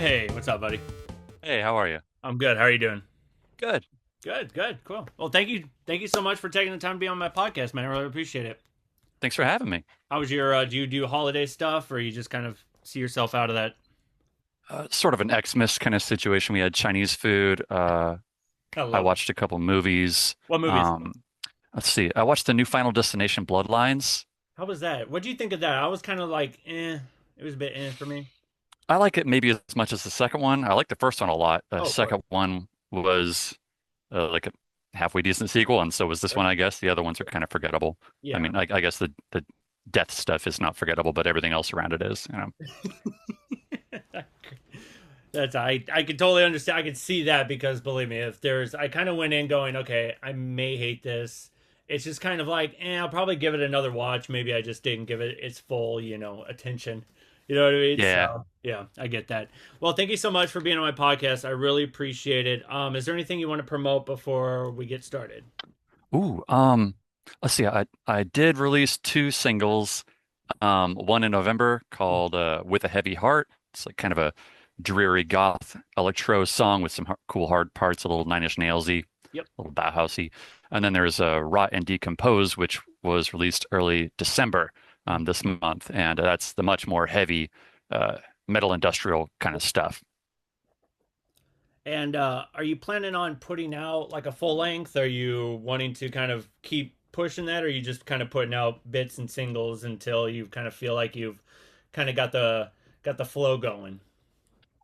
Hey, what's up, buddy? Hey, how are you? I'm good. How are you doing? Good. Good, good, cool. Well, thank you so much for taking the time to be on my podcast, man. I really appreciate it. Thanks for having me. How was your? Do you do holiday stuff, or you just kind of see yourself out of that? Sort of an Xmas kind of situation. We had Chinese food. I I love it. watched a couple movies. What movies? Um, let's see. I watched the new Final Destination Bloodlines. How was that? What do you think of that? I was kind of like, eh. It was a bit eh for me. I like it maybe as much as the second one. I like the first one a lot. The Oh, of course. second one was like a halfway decent sequel, and so was this Sure. one, I guess. The other ones are kind of forgettable. I Yeah. mean, I guess the death stuff is not forgettable, but everything else around it is, you know. That's I could totally understand. I could see that because believe me, if there's I kind of went in going, okay, I may hate this. It's just kind of like, I'll probably give it another watch. Maybe I just didn't give it its full, attention. You know what I mean? Yeah. So yeah, I get that. Well, thank you so much for being on my podcast. I really appreciate it. Is there anything you want to promote before we get started? Ooh, let's see. I did release two singles. One in November called "With a Heavy Heart." It's like kind of a dreary goth electro song with some cool hard parts, a little Nine Inch Nailsy, Yep. a little Bauhausy. And then there's "Rot and Decompose," which was released early December this month, and that's the much more heavy uh, metal industrial kind of stuff. And are you planning on putting out like a full length? Are you wanting to kind of keep pushing that, or are you just kind of putting out bits and singles until you kind of feel like you've kind of got the flow going?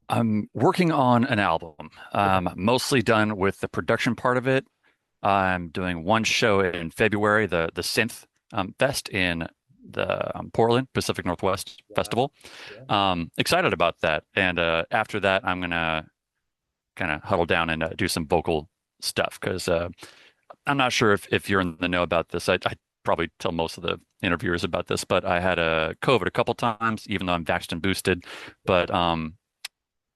I'm working on an album. Okay. Mostly done with the production part of it. I'm doing one show in February, the Synth Fest in the Portland Pacific Northwest Yeah. Festival. Yeah. Excited about that. And after that, I'm gonna kind of huddle down and do some vocal stuff because I'm not sure if you're in the know about this. I probably tell most of the interviewers about this, but I had a COVID a couple times, even though I'm vaxxed and boosted. But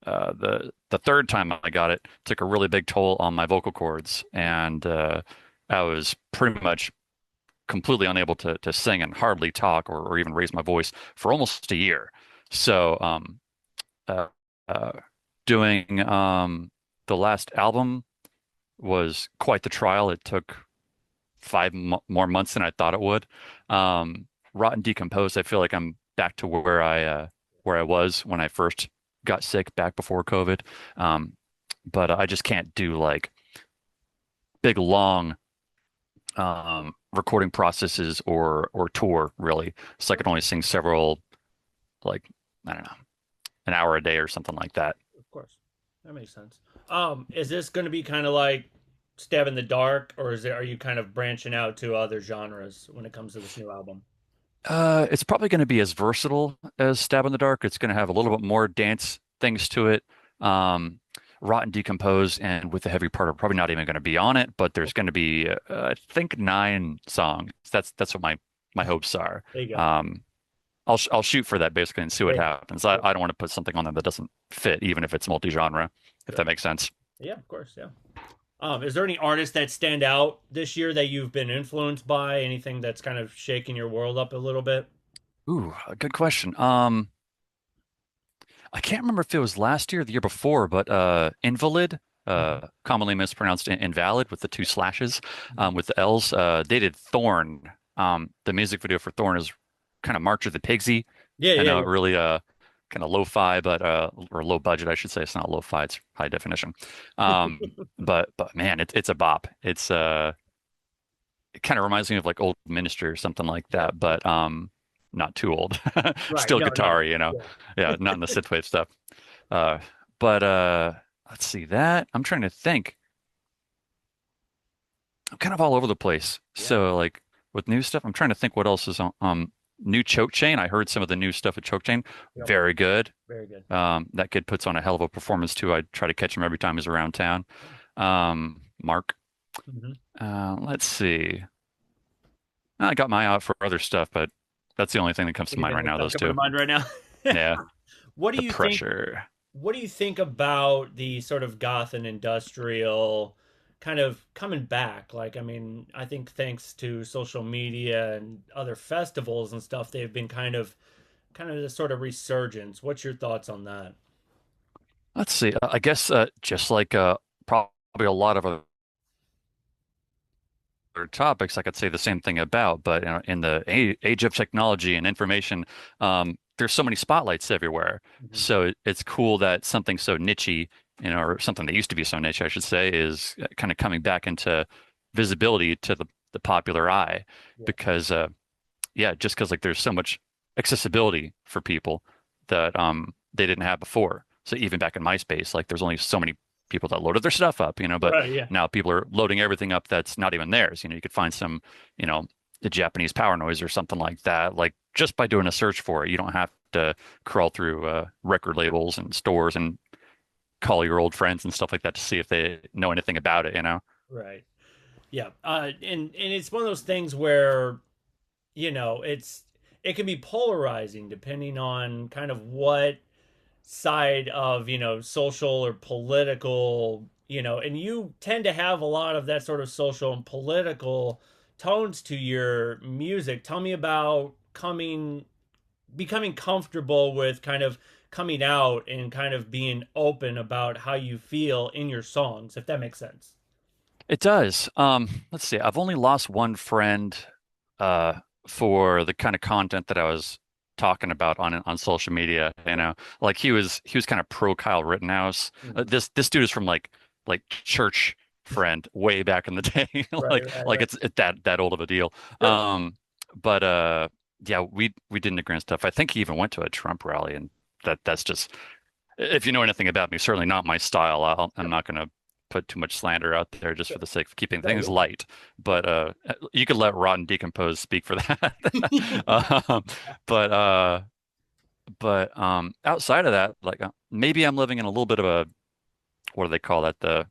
the third time I got it took a really big toll on my vocal cords, and I was pretty much completely unable to sing and hardly talk or even raise my voice for almost a year. So uh, uh, doing the last album was quite the trial. It took five more months than I thought it would. Rotten Decomposed, I feel like I'm back to where I was when I first got sick back before COVID. Um, but I just can't do like big long recording processes or tour really. So I can only sing several like I don't know an hour a day or something like that. Of course, that makes sense. Is this going to be kind of like stab in the dark, or are you kind of branching out to other genres when it comes to this new album? It's probably going to be as versatile as Stab in the Dark. It's going to have a little bit more dance things to it. Um, Rotten Decompose and With the Heavy Part are probably not even going to be on it, but there's going to be, I think, nine songs. That's what my hopes are. There you go. Um, I'll shoot for that basically and see what Hey, happens. I don't want to put something on there that doesn't fit, even if it's multi-genre, if sure. that makes sense. Yeah, of course. Yeah. Is there any artists that stand out this year that you've been influenced by? Anything that's kind of shaking your world up a little bit? Ooh, a good question. I can't remember if it was last year or the year before, but Invalid, Mhm. commonly mispronounced invalid with the two slashes, Mhm. with the L's. They did Thorn. The music video for Thorn is kind of March of the Pigsy. Yeah, I yeah, know it yeah. really kind of lo-fi, but or low budget, I should say. It's not lo-fi, it's high definition. But man, it's a bop. It kind of reminds me of like old Ministry or something like Right, that, but not too old. right. Still No, no. guitar, you know. Yeah. Yeah, not in the synthwave stuff. Uh, but let's see that. I'm trying to think. I'm kind of all over the place. Yeah. So like with new stuff, I'm trying to think what else is on new Choke Chain. I heard some of the new stuff at Choke Chain. Yep. Very good. Very good. That kid puts on a hell of a performance too. I try to catch him every time he's around town. Mark. Mhm. Let's see. I got my eye out for other stuff, but that's the only thing that comes to mind Anything right that now, stuff those coming to two. mind right now? Yeah. What do The you think? pressure. What do you think about the sort of goth and industrial kind of coming back? Like, I mean, I think thanks to social media and other festivals and stuff, they've been kind of the sort of resurgence. What's your thoughts on that? Let's see. I guess just like probably a lot of other topics, I could say the same thing about. But in the age of technology and information, there's so many spotlights everywhere. Hmm. So it's cool that something so nichey, or something that used to be so niche, I should say, is kind of coming back into visibility to the popular eye. Yeah. Because yeah, just because like there's so much accessibility for people that they didn't have before. So even back in MySpace, like there's only so many people that loaded their stuff up, but Right. Yeah. now people are loading everything up that's not even theirs. You could find some, the Japanese power noise or something like that, like just by doing a search for it. You don't have to crawl through record labels and stores and call your old friends and stuff like that to see if they know anything about it. Right. Yeah. And it's one of those things where it can be polarizing depending on kind of what side of social or political, and you tend to have a lot of that sort of social and political tones to your music. Tell me about becoming comfortable with kind of coming out and kind of being open about how you feel in your songs, if that makes sense. It does. Let's see. I've only lost one friend uh for the kind of content that I was talking about on social media, Like he was kind of pro Kyle Rittenhouse. Mhm. This dude is from like church friend way back in the day. Right, Like right, like right. it's that old of a deal. Sure. But yeah, we didn't agree on stuff. I think he even went to a Trump rally, and that's just, if you know anything about me, certainly not my style. I'm Yep. not going to put too much slander out there just Sure. for the sake of keeping Oh things yeah. light. But you could let Rotten Decompose speak for that. um, but outside of that, like maybe I'm living in a little bit of a, what do they call that? The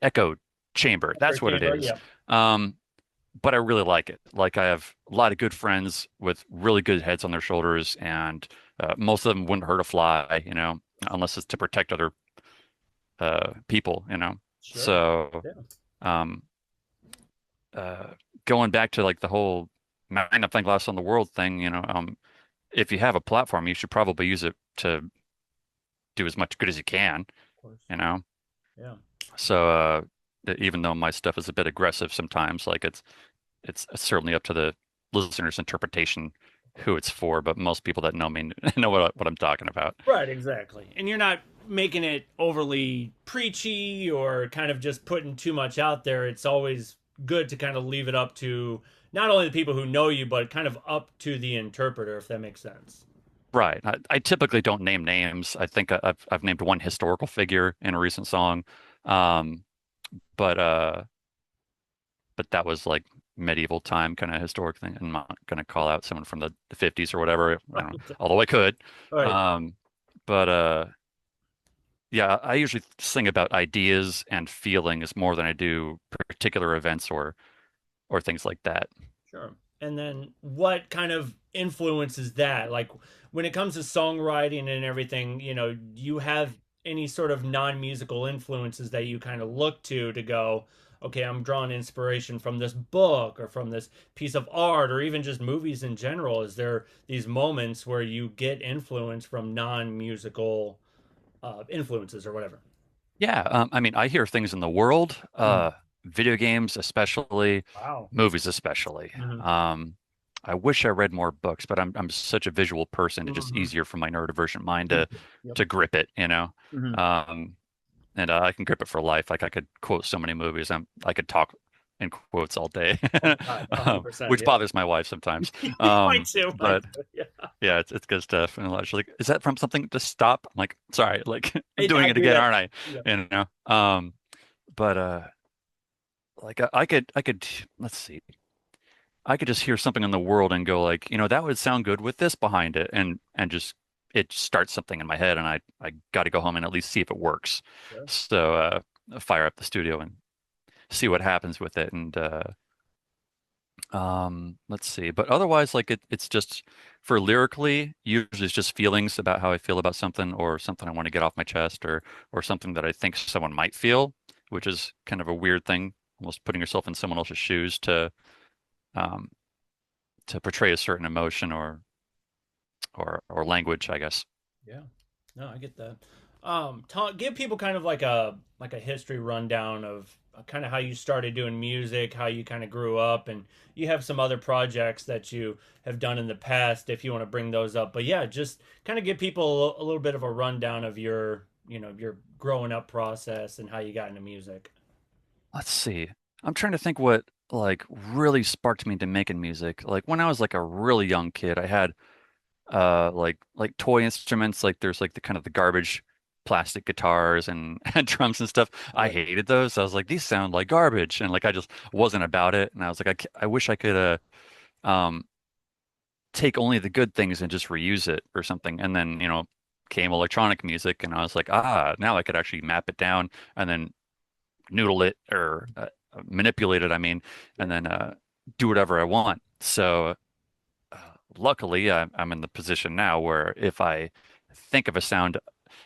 echo chamber. Upper That's what it chamber. is. Yeah. Um, but I really like it. Like I have a lot of good friends with really good heads on their shoulders, and most of them wouldn't hurt a fly, unless it's to protect other people. Sure. So Yeah. um, uh, going back to like the whole magnifying glass on the world thing, if you have a platform, you should probably use it to do as much good as you can, Of course. you know. Yeah. So even though my stuff is a bit aggressive sometimes, like it's certainly up to the listener's interpretation who it's for, but most people that know me know what I'm talking about. Right, exactly. And you're not making it overly preachy or kind of just putting too much out there. It's always good to kind of leave it up to not only the people who know you, but kind of up to the interpreter, if that makes sense. Right. I typically don't name names. I think I've named one historical figure in a recent song. Um, but that was like medieval time kind of historic thing. I'm not gonna call out someone from the 50s or whatever, Right. although I could. Right. Um, but yeah, I usually sing about ideas and feelings more than I do particular events or things like that. Sure. And then what kind of influences that? Like when it comes to songwriting and everything, you have any sort of non-musical influences that you kind of look to go, okay, I'm drawing inspiration from this book or from this piece of art or even just movies in general. Is there these moments where you get influence from non-musical influences or whatever? Yeah, I mean, I hear things in the world, Mhm. video games especially, Wow. movies especially. Hmm. I wish I read more books, but I'm such a visual person. It's just Hmm. easier for my neurodivergent mind to Yep. to grip it. Hmm. Um, and I can grip it for life. Like I could quote so many movies. I could talk in quotes all day, Oh God, 100%. which Yeah. bothers my wife sometimes. Mine too. Mine But too. Yeah. yeah, it's good stuff. And she's like, "Is that from something? Just stop." I'm like, "Sorry, like I'm doing I it do again, that. aren't I?" Yeah. You know. But like I could let's see, I could just hear something in the world and go like, that would sound good with this behind it, and just it starts something in my head, and I got to go home and at least see if it works. Sure. So fire up the studio and see what happens with it, and let's see. But otherwise, like it's just for lyrically, usually it's just feelings about how I feel about something or something I want to get off my chest or something that I think someone might feel, which is kind of a weird thing, almost putting yourself in someone else's shoes um to portray a certain emotion or language, I guess. Yeah. No, I get that. Give people kind of like a history rundown of kind of how you started doing music, how you kind of grew up, and you have some other projects that you have done in the past if you want to bring those up. But yeah, just kind of give people a little bit of a rundown of your, your growing up process and how you got into music. Let's see. I'm trying to think what like really sparked me into making music. Like when I was like a really young kid, I had like toy instruments, like there's like the kind of the garbage plastic guitars and, and drums and stuff. I Right. hated those. I was like, these sound like garbage, and like I just wasn't about it. And I was like, I wish I could um take only the good things and just reuse it or something. And then, came electronic music, and I was like, now I could actually map it down and then noodle it or manipulate it, I mean, Yeah. and then do whatever I want. So uh, luckily, I'm in the position now where if I think of a sound,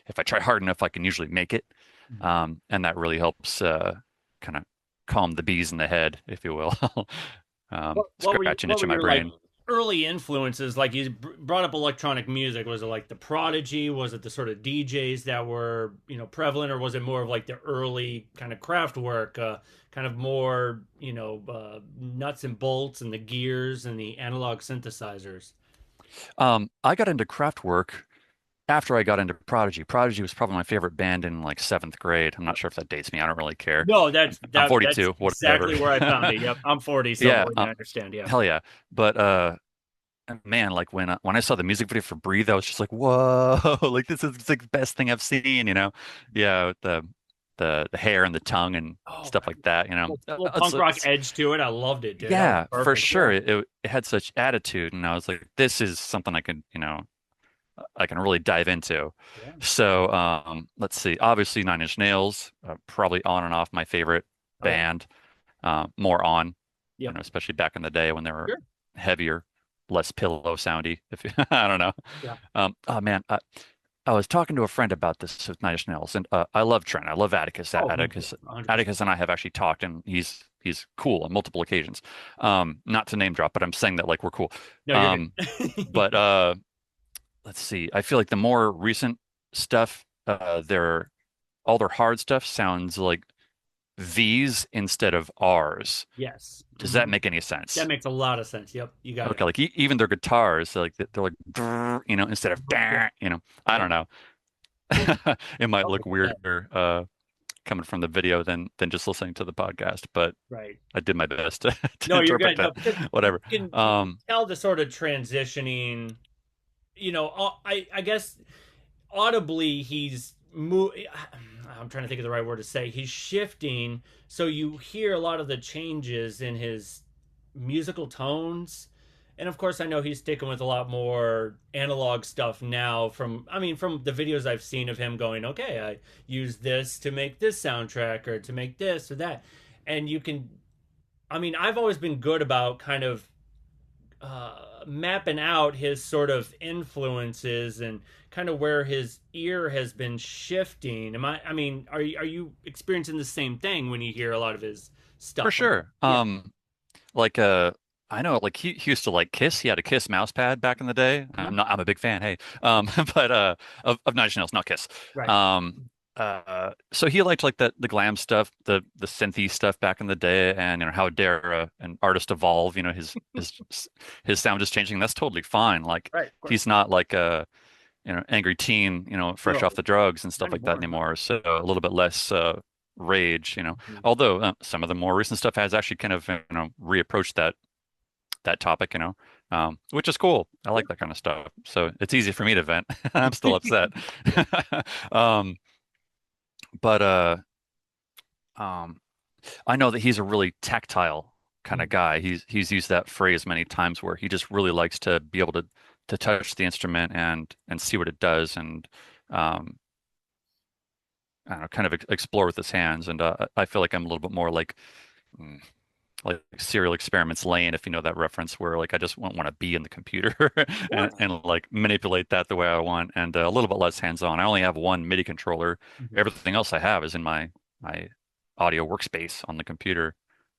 if I try hard enough, I can usually make it. Mhm. And that really helps kind of calm the bees in the head, if you will. What were Scratch an what itch were in my your like brain. early influences? Like you brought up electronic music. Was it like the Prodigy? Was it the sort of DJs that were prevalent, or was it more of like the early kind of craft work, kind of more nuts and bolts and the gears and the analog synthesizers? I got into craft work after I got into Prodigy. Prodigy was probably my favorite band in like seventh grade. I'm not sure if that dates me. I don't really care. No, I'm that's 42, whatever. exactly where I found it. Yep, I'm 40, Yeah, so yeah, I understand. Yeah. hell yeah. But man, like when I saw the music video for Breathe, I was just like, whoa, like this is like the best thing I've seen, you know? Yeah, with the hair and the tongue and Oh, stuff like that, you know. little punk rock edge to it. I loved it, dude. That was Yeah, for perfect. sure. Yeah. It had such attitude, and I was like, this is something I could, I can really dive into. Yeah. So, let's see. Obviously, Nine Inch Nails, probably on and off my favorite Oh yeah. band. More on, Yep. especially back in the day when they were Sure. heavier, less pillow soundy. If you, I don't know. Yeah. Oh man, I was talking to a friend about this with Nine Inch Nails, and I love Trent. I love Atticus. Oh, me too. 100%. Atticus and I have actually talked, and he's cool on multiple occasions. Not to name drop, but I'm saying that like we're cool. No, you're Um, good. but let's see. I feel like the more recent stuff, their all their hard stuff sounds like V's instead of R's. Yes. Does that make any sense? That makes a lot of sense. Yep, you got it. Okay, like even their guitars, like they're like, "Drrr," instead of, "Dah," I Yeah. don't know. It might Oh, look look at that. weirder coming from the video than just listening to the podcast, but Right. I did my best to, to No, you're interpret good. No, that. because Whatever. you can tell the sort of transitioning. I guess audibly I'm trying to think of the right word to say. He's shifting, so you hear a lot of the changes in his musical tones. And of course, I know he's sticking with a lot more analog stuff now. From the videos I've seen of him going, okay, I use this to make this soundtrack or to make this or that, and you can. I've always been good about kind of mapping out his sort of influences and kind of where his ear has been shifting. Are you experiencing the same thing when you hear a lot of his For stuff? sure. Yeah. Like I know like he used to like Kiss. He had a Kiss mouse pad back in the day. Uh-huh. I'm a big fan, hey. But of Nine Inch Nails, not Kiss. Right. Um so he liked like the glam stuff, the synthy stuff back in the day, and how dare an artist evolve, his sound is changing. That's totally fine. Like Right. Of course. he's not like a angry teen, fresh No, off the drugs and not stuff like that anymore. No. anymore. So a little bit less rage, Mhm. although some of the more recent stuff has actually kind of reapproached that topic, which is cool. I like that kind of stuff. So it's easy for me to vent. I'm still upset. um, but um, I know that he's a really tactile kind of guy. He's used that phrase many times where he just really likes to be able to touch the instrument and see what it does and um, I don't know, kind of explore with his hands. And I feel like I'm a little bit more mm, like Serial Experiments Lane, if you know that reference, where like I just want to be in the computer Of course. and like manipulate that the way I want, and a little bit less hands-on. I only have one MIDI controller. Mhm. Everything else I have is in my audio workspace on the computer.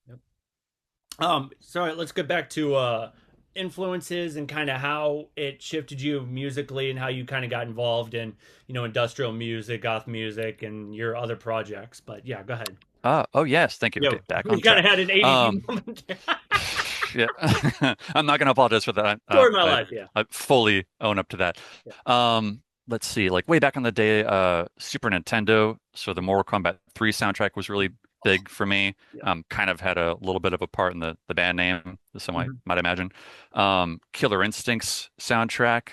Yep. Sorry, let's get back to influences and kind of how it shifted you musically and how you kind of got involved in, industrial music, goth music, and your other projects. But yeah, go ahead. Oh yes, thank you. Yo, Okay, back we on kind of track. had an ADD Um, moment there. yeah, I'm not gonna apologize for that. Story of my life, yeah. I fully own up to that. Yeah. Let's see, like way back in the day, Super Nintendo. So the Mortal Kombat 3 soundtrack was really Oh, big for me. yeah. Kind of had a little bit of a part in the band name, as some Mhm. might imagine. Killer Instinct's soundtrack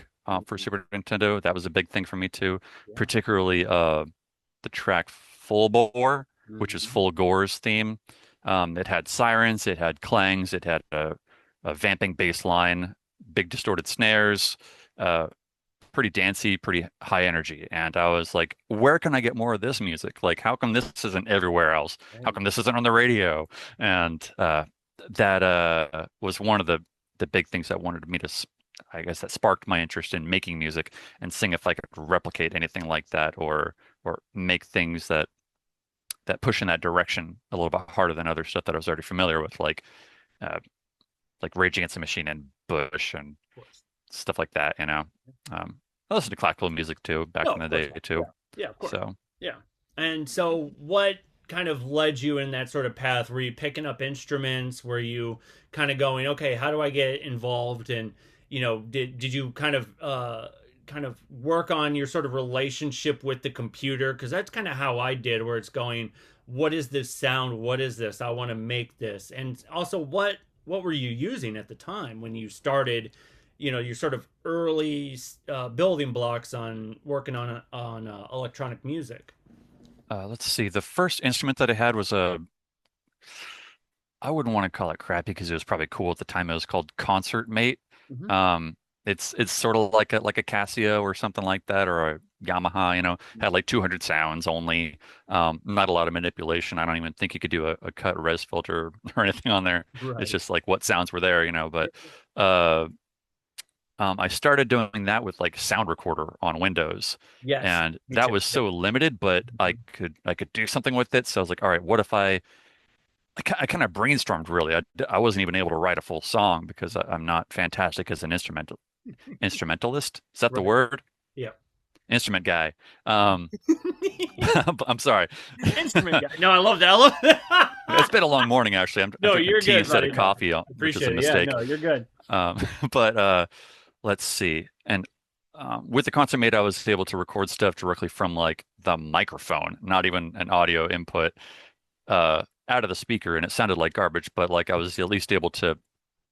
for Mhm. Super Nintendo. That was a big thing for me too, Yeah. particularly the track Full Bore, which is Mhm. Full Gore's theme. It had sirens, it had clangs, it had a vamping bass line, big distorted snares, uh, pretty dancey, pretty high energy. And I was like, where can I get more of this music? Like, how come this isn't everywhere else? How Right. come this isn't on the radio? And that was one of the big things that wanted me to, I guess that sparked my interest in making music and seeing if I could replicate anything like that or make things that push in that direction a little bit harder than other stuff that I was already familiar with, uh, like Rage Against the Machine and Bush and Of course. stuff like that. I listened to classical music too back No, in of the course day not. too. Yeah. Yeah, of course. So Yeah. And so what kind of led you in that sort of path? Were you picking up instruments? Were you kind of going, okay, how do I get involved? And, did you kind of work on your sort of relationship with the computer? Because that's kind of how I did, where it's going, what is this sound? What is this? I want to make this. And also what were you using at the time when you started, your sort of early building blocks on working on electronic music? let's see. The first instrument that I had was I wouldn't want to call it crappy because it was probably cool at the time. It was called Concert Mate. Hmm. Um, it's sort of like a Casio or something like that, or a Yamaha. Had like 200 sounds only. Not a lot of manipulation. I don't even think you could do a cut res filter or anything on there. It's Right. just like what sounds were there. But uh, I started doing that with like Sound Recorder on Windows, Yes. and Me that too. was Yep. so limited, but I could do something with it. So I was like, all right, what if I kind of brainstormed really. I wasn't even able to write a full song because I'm not fantastic as an instrumentalist. Is that the Right. word? Yep. Instrument guy. Um, I'm sorry. Instrument guy. No, I love that. I love It's that. been a long morning actually. I'm No, drinking you're tea good, instead buddy. of No, coffee, which is a appreciate it. Yeah, mistake. no, you're good. Um, but let's see. And with the Concert Mate, I was able to record stuff directly from like the microphone, not even an audio input out of the speaker, and it sounded like garbage, but like I was at least able to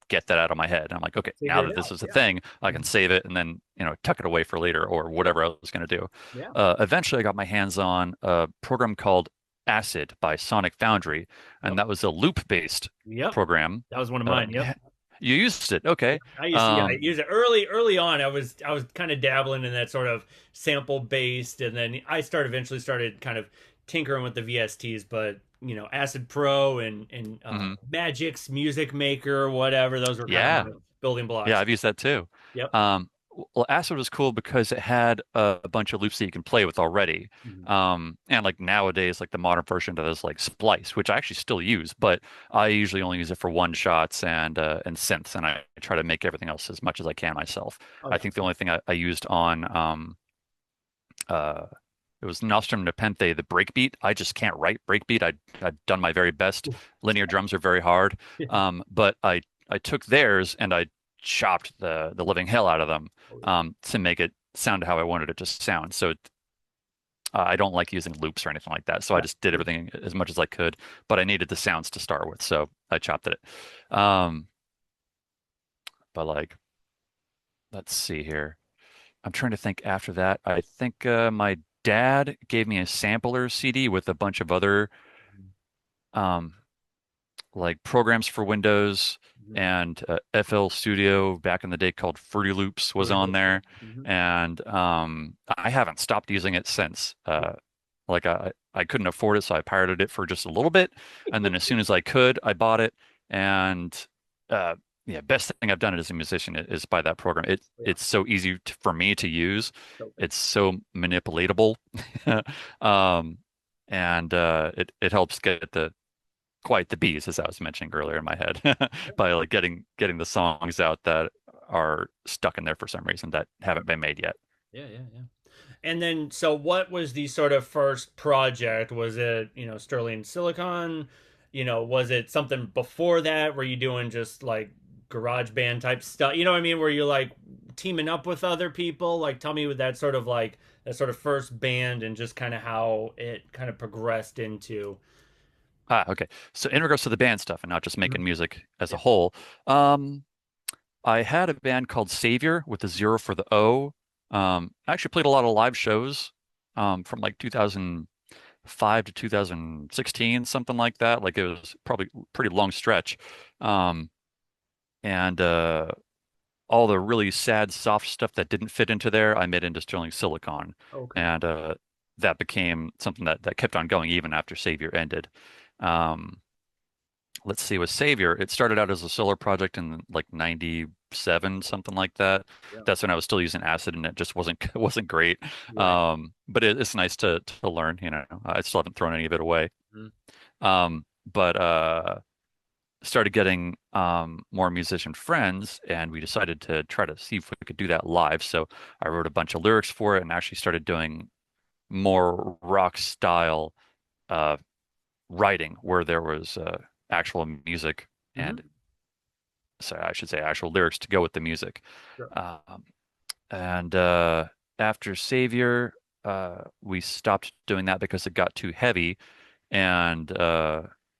get that out of my head. And I'm like, okay, now Figure it that this out. is a Yeah. thing, I can Mhm. save it and then tuck it away for later or Yeah. whatever I was going to do. Yeah. Eventually, I got my hands on a program called Acid by Sonic Foundry, and Yep. that was a loop-based Yep. program. That was one of mine. Yep. You used it, Yeah, okay? I used to, yeah, I Um, used it early on. I was kind of dabbling in that sort of sample based, and then eventually started kind of tinkering with the VSTs. But Acid Pro and mhm. Magic's Music Maker, whatever, those were kind of Yeah, my building yeah, blocks. I've used that too. Yep. Um, well, Acid was cool because it had a bunch of loops that you can play with already. Mhm. And like nowadays, like the modern version of this, like Splice, which I actually still use, but I usually only use it for one shots and synths, and I try to make everything else as much as I can myself. Oh I yeah. think the only thing I used on uh, it was Nostrum Nepenthe, the breakbeat. I just can't write breakbeat. I've done my very best. Linear drums are very hard, Yeah. but I took theirs and I chopped the living hell out of them Oh yeah. to make it sound how I wanted it to sound. So I don't like using loops or anything like that. So I Yeah. just did everything as much as I could, but I needed the sounds to start with, so I chopped it. Um, but like, let's see here. I'm trying to think after that. I think my dad gave me a sampler CD with a bunch of other um, like programs for Windows Mhm. and FL Studio back in the day called Fruity Loops was Fruity on Loops, yeah. there, Mhm. and I haven't stopped using it since. Like I couldn't afford it, so I pirated it for just a little bit, and then as soon as I could, I bought it, and uh, yeah, best thing I've done as a musician is buy that program. Yeah. It's so easy for me to use. So good. It's so manipulatable, um, and it helps get quite the bees, as I was mentioning earlier in my head, by like getting the songs out that are stuck in there for some reason that haven't been made yet. Yeah, yeah, yeah. And then, so what was the sort of first project? Was it, Sterling Silicon? Was it something before that? Were you doing just like garage band type stuff? You know what I mean? Were you like teaming up with other people? Like, tell me with that sort of like that sort of first band and just kind of how it kind of progressed into. Ah, okay. So in regards to the band stuff and not just making Mhm. music as a Yeah. whole, um, I had a band called Savior with the zero for the O. I actually played a lot of live shows from like 2005 to 2016, something like that. Like it was probably a pretty long stretch. Um, and all the really sad, soft stuff that didn't fit into there, I made into Sterling Silicon. Okay. And that became something that kept on going even after Savior ended. Um, let's see, with Savior, it started out as a solo project in like 97, something like that. Yeah. That's when I was still using Acid and it just wasn't wasn't great. Right. But it's nice to learn, you know. I still haven't thrown any of it away. Mhm. But started getting more musician friends and we decided to try to see if we could do that live. So I wrote a bunch of lyrics for it and actually started doing more rock style uh, writing where there was actual music and Mhm. sorry, I should say actual lyrics to go with the music. Sure. Um, and after Savior, we stopped doing that because it got too heavy, and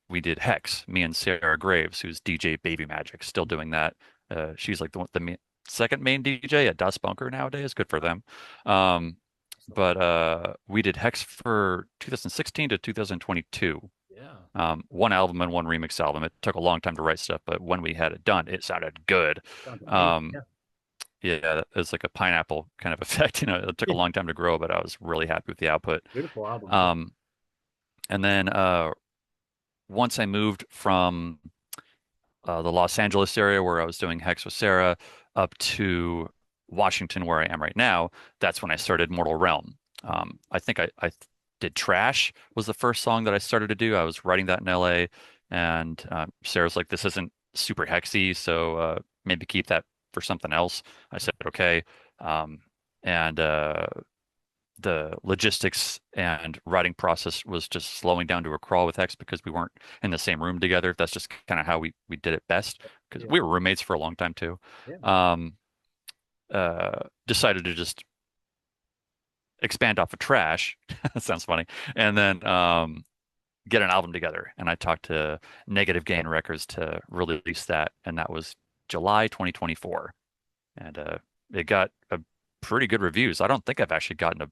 we did Hex, me and Sarah Graves, who's DJ Baby Magic, still doing that. She's like second main DJ at Das Bunker nowadays. Good for Wow. them. Um, Excellent. but we did Hex for 2016 to 2022. Yeah. One album and one remix album. It took a long time to write stuff, but when we had it done, it sounded good. Sounds amazing. Um, Yeah. yeah, it's like a pineapple kind of effect. You know, it took a Yeah. long time to grow, but I was really happy with the output. Beautiful album. Yeah. Um, and then once I moved from the Los Angeles area where I was doing Hex with Sarah up to Washington where I am right now, that's when I started Mortal Realm. I think I did Trash was the first song that I started to do. I was writing that in LA and Sarah's like, this isn't super hexy, so maybe keep that for something else. I said, okay. Um, and the logistics and writing process was just slowing down to a crawl with Hex because we weren't in the same room together. That's just kind of how we did it best because Yeah. we were roommates for a long time too. Yeah. Um, Decided to just expand off of Trash. That sounds funny. And then get an album together. And I talked to Negative Gain Records to release that, and that was July 2024. And it got a pretty good reviews. I don't think I've actually gotten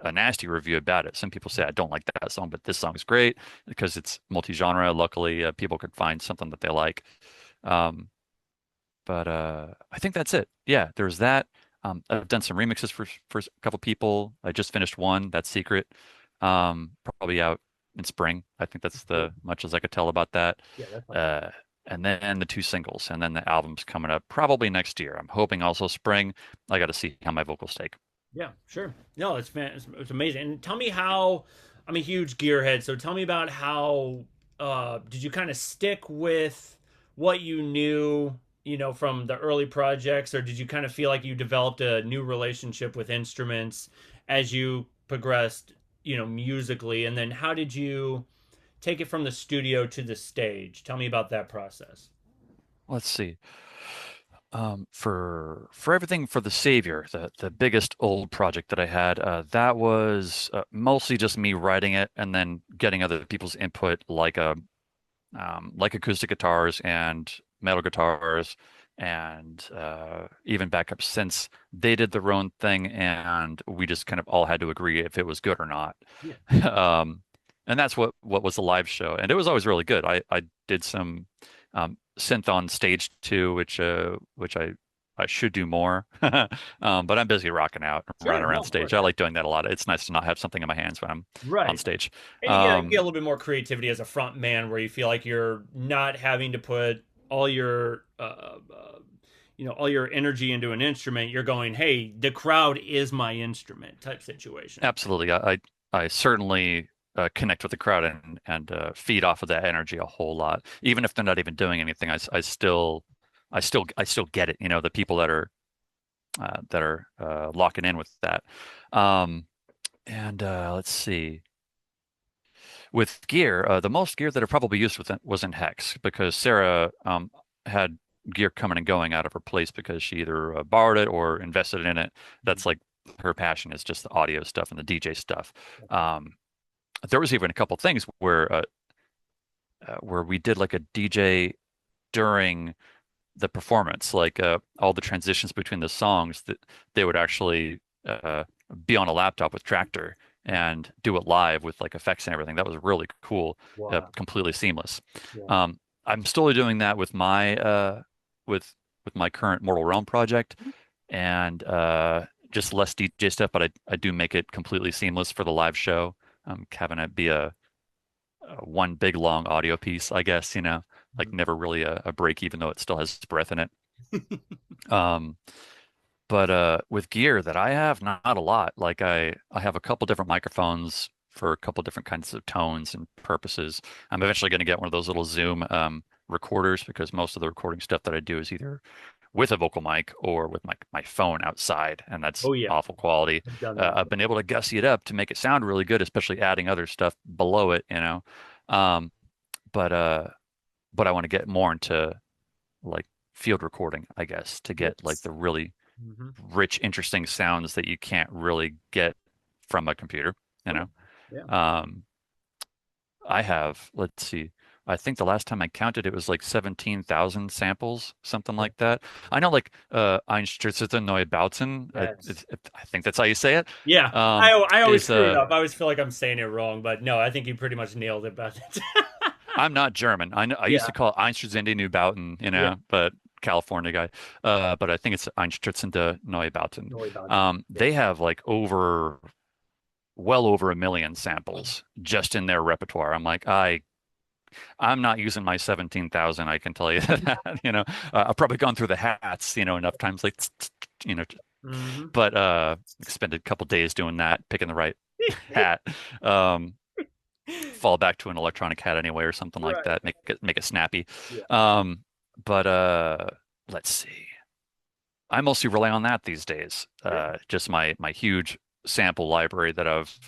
a nasty review about it. Some people say I don't like that song, but this song's great because it's multi-genre. Luckily, people could find something that they like. Um, but I think that's it. Yeah, there's that. I've done some remixes for a couple people. I just finished one, that's Secret. Probably out in spring. I think that's Cool. the much as I could tell about that. Yeah. That's fun. Uh, and then the two singles, and then the album's coming up probably next year. I'm hoping also spring. I got to see how my vocals take. Yeah, sure. No, it's amazing. And tell me how. I'm a huge gearhead, so tell me about how. Did you kind of stick with what you knew, from the early projects, or did you kind of feel like you developed a new relationship with instruments as you progressed, musically? And then how did you take it from the studio to the stage? Tell me about that process. Let's see. For everything for the Savior, the biggest old project that I had, that was mostly just me writing it and then getting other people's input, like acoustic guitars and metal guitars and even backup synths. They did their own thing, and we just kind of all had to agree if it was good or not. Yeah. Um, and that's what was the live show, and it was always really good. I did some synth on stage too, which I should do more. But I'm busy rocking out and Sure. running No, around of course. stage. I Yeah. like doing that a lot. It's nice to not have something in my hands when I'm on Right. stage. And you get a Um, little bit more creativity as a front man, where you feel like you're not having to put all your all your energy into an instrument. You're going, hey, the crowd is my instrument type situation. Absolutely. I certainly connect with the crowd and feed off of that energy a whole lot. Even if they're not even doing anything, I still get it. You know, the people that are locking in with that. Um, and let's see. With gear, the most gear that I probably used with it was in Hex because Sarah had gear coming and going out of her place because she either borrowed it or invested in it. That's like her passion is just the audio stuff and the DJ stuff. Um, there was even a couple things where we did like a DJ during the performance, like all the transitions between the songs that they would actually be on a laptop with Tractor and do it live with like effects and everything. That was really cool, Wow. completely seamless. Yeah. I'm slowly doing that with my with my current Mortal Realm project and just less DJ stuff, but I do make it completely seamless for the live show. Having it be a one big long audio piece, I guess, you know, like never really a break, even though it still has breath in it. Um, but with gear that I have, not a lot. Like I have a couple different microphones for a couple different kinds of tones and purposes. I'm eventually going to get one of those little Zoom recorders because most of the recording stuff that I do is either with a vocal mic or with my phone outside, and that's Oh yeah, awful quality. I've done that. I've been able to gussy it up to make it sound really good, especially adding other stuff below it, you know. Um, but uh, but I want to get more into like field recording, I guess, to get like Yes. the really Hmm. rich, interesting sounds that you can't really get from a computer, you Oh know. yeah. Um, I have, let's see, I think the last time I counted it was like 17,000 samples, something Yeah. like that. I know like Einstürzende Neubauten, Yes. I think that's how you say it, Yeah. I always is screw it up. I always feel like I'm saying it wrong, but no, I think you pretty much nailed it about it. I'm not German. I know I used Yeah. to call it Einstürzende Neubauten, you Yeah. know, but California guy. But I think it's Einstürzende Neubauten. Know about it. Yeah. They have like well over a million samples just in their repertoire. I'm not using my 17,000. I can tell you that. You know, I've probably gone through the hats, you know, enough times, like, you know, Hmm. but expended a couple days doing that, picking the right hat. Um, Fall back to an electronic hat anyway, or something like Right. that. Make it snappy. Yeah. Um, but let's see. I mostly rely on that these days. Yeah. Just my huge sample library that I've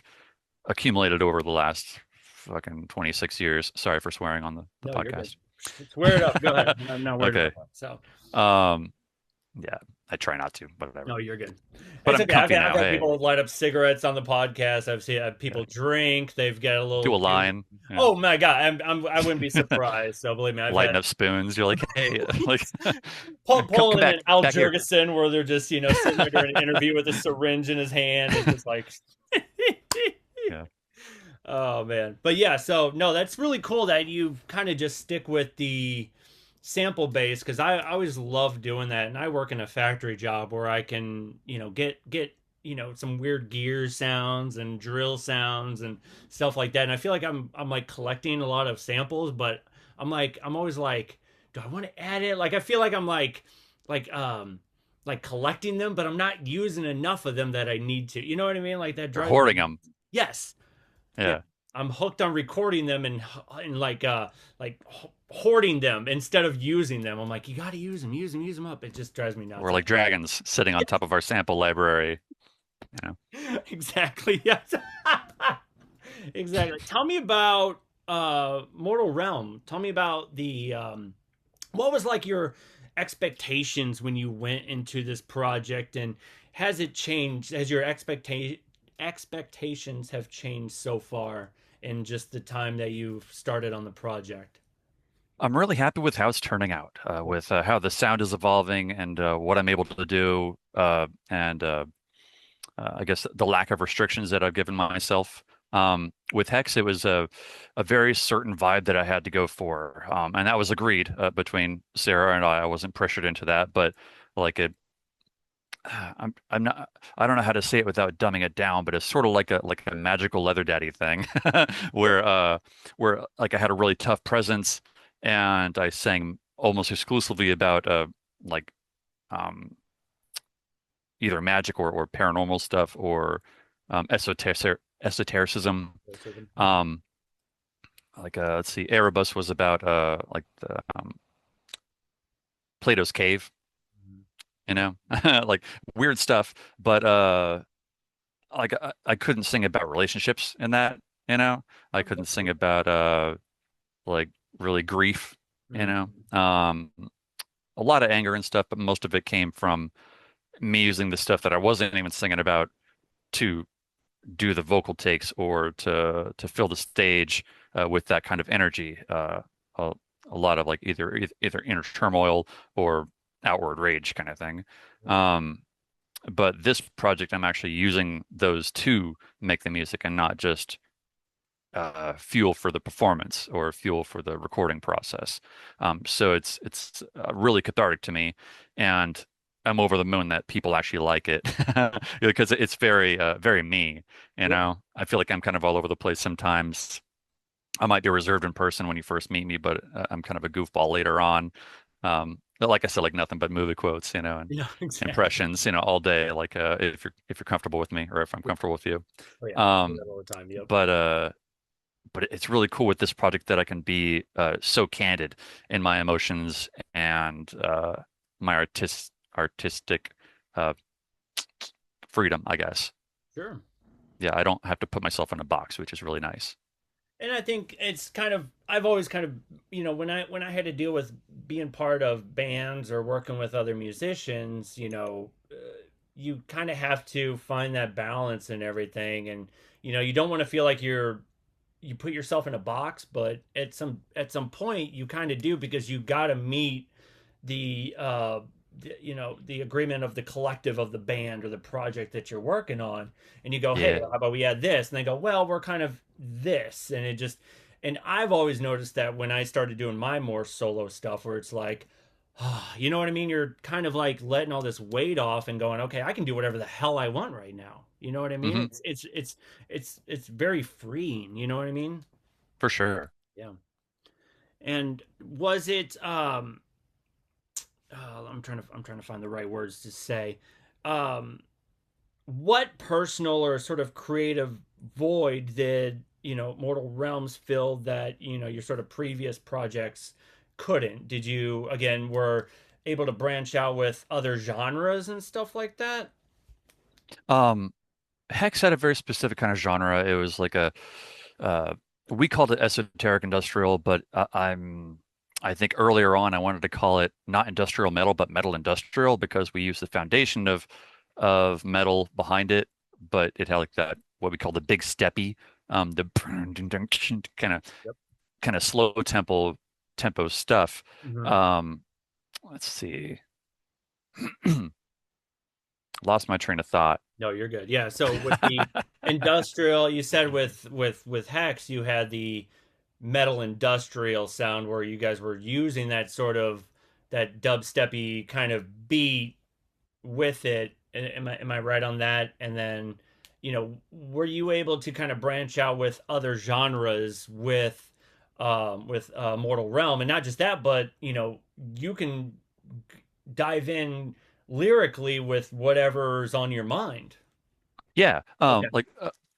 accumulated over the last fucking 26 years. Sorry for swearing on the No, you're good. podcast. Swear it up. Go ahead. I'm not worried Okay. about that. So, Um, yeah, I try not to, but whatever. no, you're good. But It's I'm okay. comfy I've now. had Hey, people light up cigarettes on the podcast. I've seen yeah. people drink. They've got a Do little a juice. line, yeah. Oh my God. I wouldn't be surprised. So believe me, I've Lighting had up spoons. You're like, hey, like, come pulling in an Al back here. Jurgensen where they're just, sitting there during an interview with a syringe in his hand and just like, Yeah. oh man. But yeah, so no, that's really cool that you kind of just stick with the sample base because I always love doing that. And I work in a factory job where I can, get some weird gear sounds and drill sounds and stuff like that. And I feel like I'm like collecting a lot of samples, but I'm always like, do I want to add it? Like I feel like I'm like like collecting them, but I'm not using enough of them that I need to. You know what I mean? Like that You're drives hoarding me. them. Yes. Yeah. Yeah. I'm hooked on recording them and like hoarding them instead of using them. I'm like, you got to use them up. It just drives me nuts. We're like dragons sitting on top of our sample library, you know. Exactly. Yes. Exactly. Tell me about Mortal Realm. Tell me about the what was like your expectations when you went into this project, and has it changed? Has your expectations have changed so far in just the time that you've started on the project? I'm really happy with how it's turning out, with how the sound is evolving and what I'm able to do, and I guess the lack of restrictions that I've given myself. With Hex, it was a very certain vibe that I had to go for, and that was agreed between Sarah and I. I wasn't pressured into that, but like it, I'm not, I don't know how to say it without dumbing it down, but it's sort of like a magical leather daddy thing, where where like I had a really tough presence, and I sang almost exclusively about like um either magic or paranormal stuff or esoteric esotericism. Criticism. Yeah. Um, let's see, Erebus was about like the Plato's cave, Mhm. you know, like weird stuff. But like I couldn't sing about relationships in that, you know. I Okay. couldn't sing Okay. about like really grief, you know. Mhm. A lot of anger and stuff, but most of it came from me using the stuff that I wasn't even singing about to do the vocal takes or to fill the stage with that kind of energy. A, a lot of like either inner turmoil or outward rage kind of thing. Right. Um, but this project, I'm actually using those to make the music and not just fuel for the performance or fuel for the recording process. So it's really cathartic to me, and I'm over the moon that people actually like it because it's very me. You Yeah. know, I feel like I'm kind of all over the place sometimes. I might be reserved in person when you first meet me, but I'm kind of a goofball later on. But like I said, like nothing but movie quotes, you know, and Yeah. Exactly. impressions, you know, all day. Like if you're comfortable with me or if I'm Yeah. comfortable with you. Oh yeah. I do Um, that all the time. Yep. but it's really cool with this project that I can be so candid in my emotions and my artistic uh, freedom, I guess. Sure. Yeah, I don't have to put myself in a box, which is really nice. And I think it's kind of I've always kind of when I had to deal with being part of bands or working with other musicians, you kind of have to find that balance and everything, and you don't want to feel like you put yourself in a box, but at some point you kind of do because you got to meet the agreement of the collective of the band or the project that you're working on, and you go, hey, Yeah. well, how about we add this, and they go, well, we're kind of this, and it just and I've always noticed that when I started doing my more solo stuff where it's like, you know what I mean, you're kind of like letting all this weight off and going, okay, I can do whatever the hell I want right now, you know what I mean, Hmm. it's very freeing, you know what I mean. For sure. Yeah. And was it I'm trying to find the right words to say. Um, what personal or sort of creative void did Mortal Realms fill that your sort of previous projects couldn't? Did you again were able to branch out with other genres and stuff like that? Um, Hex had a very specific kind of genre. It was like a uh, we called it esoteric industrial, but I think earlier on I wanted to call it not industrial metal, but metal industrial because we used the foundation of metal behind it, but it had like that what we call the big steppy, the kind of Yep. kind of slow tempo stuff. Hmm. Um, let's see, lost my train of thought. No, you're good. Yeah. So with the industrial, you said with Hex, you had the metal industrial sound where you guys were using that sort of that dubsteppy kind of beat with it. Am I right on that? And then, were you able to kind of branch out with other genres with Mortal Realm, and not just that, but you can dive in lyrically with whatever's on your mind. Yeah, Okay. like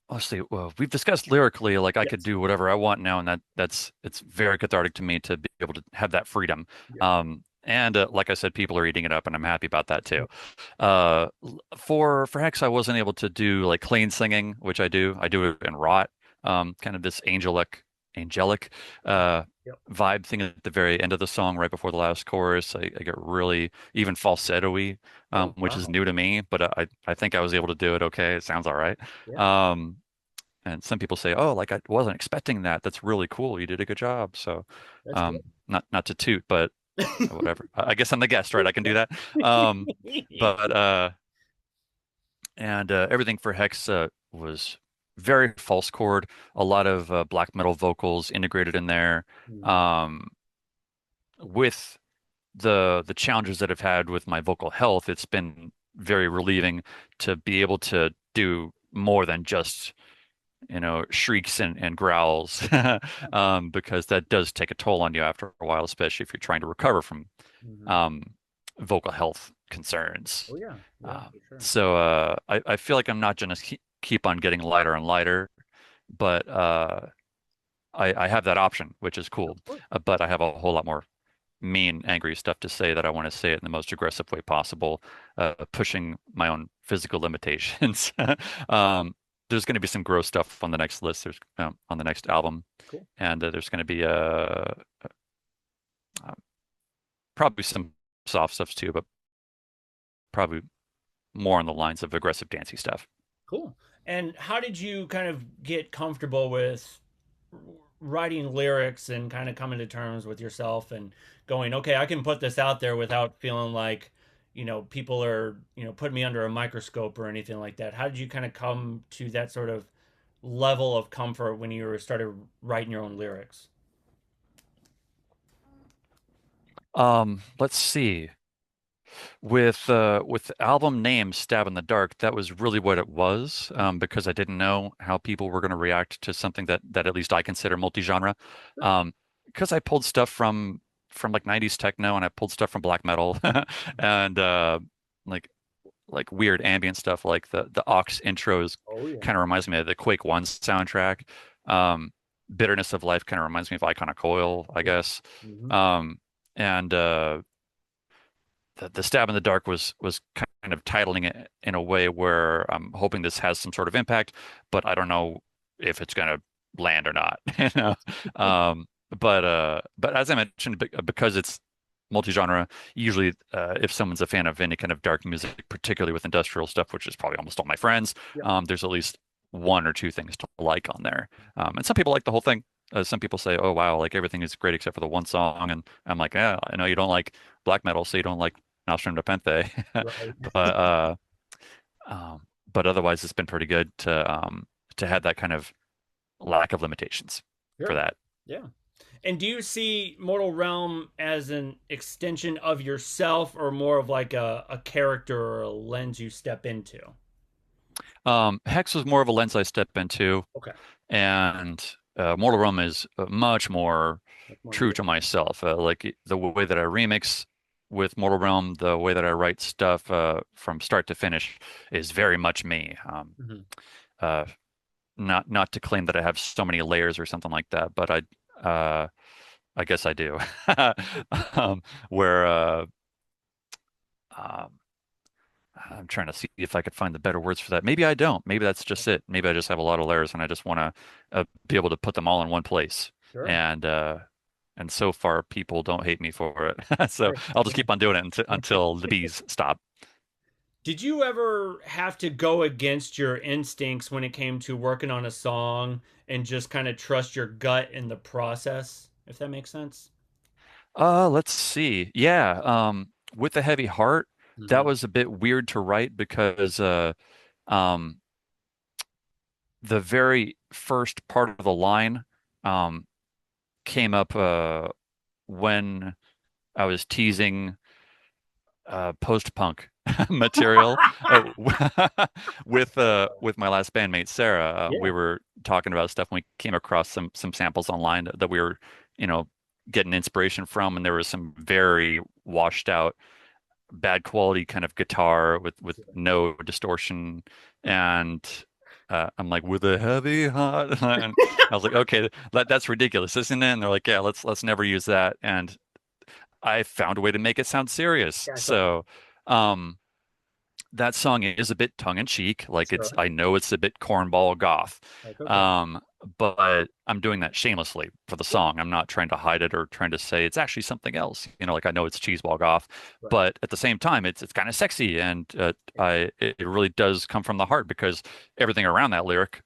let's see. Well, we've discussed lyrically, like I could Yes. do whatever I want now, and that's it's very cathartic to me to be able to have that freedom. Yeah. And like I said, people are eating it up, and I'm happy about that too. For Hex, I wasn't able to do like clean singing, which I do. I do it in rot, kind of this angelic uh Yep. vibe thing at the very end of the song, right before the last chorus. I get really even falsetto-y, Oh, which is wow. new to me, but I think I was able to do it okay. It sounds all right. Yeah. Um, and some people say, "Oh, like I wasn't expecting that. That's really cool. You did a good job." So, That's good. not to toot, but whatever. I guess I'm the guest, right? I can do that. Um, but and everything for Hex was very false chord, a lot of black metal vocals integrated in there. Mhm. Um, with the challenges that I've had with my vocal health, it's been very relieving to be able to do more than just, shrieks and growls, because that does take a toll on you after a while, especially if you're trying to recover from Mhm. um, vocal health concerns. Oh yeah, yeah, Uh, for sure. so I feel like I'm not going to keep on getting lighter and lighter. but I have that option, which is Of cool. course. But I have a whole lot more mean, angry stuff to say that I want to say it in the most aggressive way possible, pushing my own physical limitations. Um, there's going to be some gross stuff on the next list. There's on the next album, Cool. and there's going to be probably some soft stuff too, but probably more on the lines of aggressive dancey stuff. Cool. And how did you kind of get comfortable with writing lyrics and kind of coming to terms with yourself and going, okay, I can put this out there without feeling like, people are, putting me under a microscope or anything like that. How did you kind of come to that sort of level of comfort when you were started writing your own lyrics? Let's see. With the album name Stab in the Dark, that was really what it was, because I didn't know how people were going to react to something that at least I consider multi-genre. Sure. Um, because I pulled stuff from like 90s techno and I pulled stuff from black metal and like like weird ambient stuff like the Aux intros Oh yeah. kind of reminds me of the Quake 1 soundtrack. Um, Bitterness of Life kind of reminds me of Icon of Coil, I Yeah. guess. Hmm. Um, and the Stab in the Dark was kind of titling it in a way where I'm hoping this has some sort of impact, but I don't know if it's going to land or not, you know. Um, but as I mentioned, because it's multi-genre, usually if someone's a fan of any kind of dark music, particularly with industrial stuff, which is probably almost all my friends, Yeah. there's at least one or two things to like on there. And some people like the whole thing. Some people say, "Oh wow, like everything is great except for the one song," and I'm like, "Yeah, I know you don't like black metal, so you don't like Nostrum Nepenthe." Right. But um, but otherwise, it's been pretty good to have that kind of lack of limitations for Sure. that. Yeah. And do you see Mortal Realm as an extension of yourself or more of like a character or a lens you step into? Hex was more of a lens I step into, Okay. and Mortal Realm is much more That's more true you. to myself. Like the way that I remix with Mortal Realm, the way that I write stuff from start to finish is very much me. Hmm. Uh, not to claim that I have so many layers or something like that, but I guess I do. Where um, I'm trying to see if I could find the better words for that. Maybe I don't. Maybe that's just it. Maybe I just have a lot of layers and I just want to be able to put them all in one place. Sure. And uh, and so far, people don't hate me for it. So Sure. I'll just keep on doing it until the bees stop. Did you ever have to go against your instincts when it came to working on a song and just kind of trust your gut in the process, if that makes sense? Let's see. Yeah, with a heavy heart, that Hmm. was a bit weird to write because um, the very first part of the line um, came up when I was teasing post-punk material with my last bandmate Sarah. We Yeah. were talking about stuff and we came across some samples online that we were, you know, getting inspiration from, and there was some very washed out, bad quality kind of guitar with Sure. no distortion, and I'm like with a heavy heart, and I was like, okay, that's ridiculous, isn't it? And they're like, yeah, let's never use that, and I found a way to make it sound serious. Yeah, I saw that. So, um, that song is a bit tongue in cheek. Like Sure. I know it's a bit cornball goth. That's okay. Um, but I'm doing that shamelessly for the Yeah. song. I'm not trying to hide it or trying to say it's actually something else. You know, like I know it's cheeseball goth, Right. but at the same time, it's kind of sexy and Yeah. it really does come from the heart because everything around that lyric,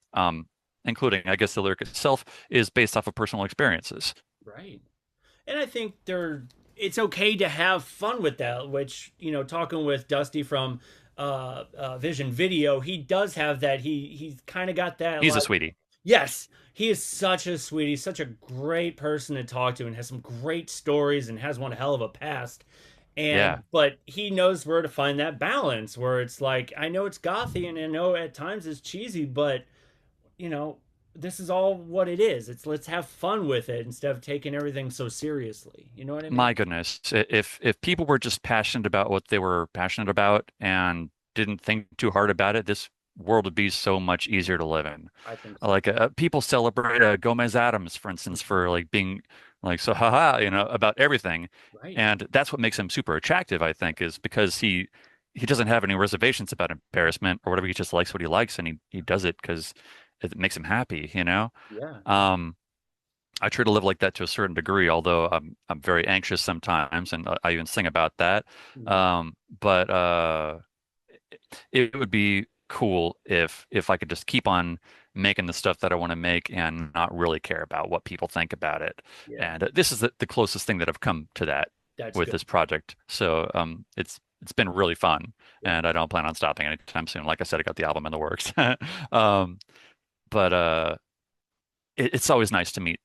including I guess the lyric itself, is based off of personal experiences. Right. And I think it's okay to have fun with that, which, talking with Dusty from Vision Video, he does have that. He's kind of got that, He's a like, sweetie. yes, he is such a sweetie, such a great person to talk to, and has some great stories and has one hell of a past. Yeah. And but he knows where to find that balance where it's like, I know it's gothy and I know at times it's cheesy, but you know, this is all what it is. It's let's have fun with it instead of taking everything so seriously. You know what I mean? My goodness, if people were just passionate about what they were passionate about and didn't think too hard about it, this world would be so much easier to live in. I think so. Like people celebrate Gomez Adams, for instance, for like being like so haha, about everything, Right. and that's what makes him super attractive, I think, is because he doesn't have any reservations about embarrassment or whatever. He just likes what he likes, and he does it because it makes him happy. Yeah. Um, I try to live like that to a certain degree, although I'm very anxious sometimes, and I even sing about that. Mhm. But it would be cool if I could just keep on making the stuff that I want to make and not really care about what people think about it. Yeah. And this is the closest thing that I've come to that That's with good. this project. So it's been really fun, Yeah. and I don't plan on stopping anytime soon. Like I said, I got the album in the works. Um, but it's always nice to meet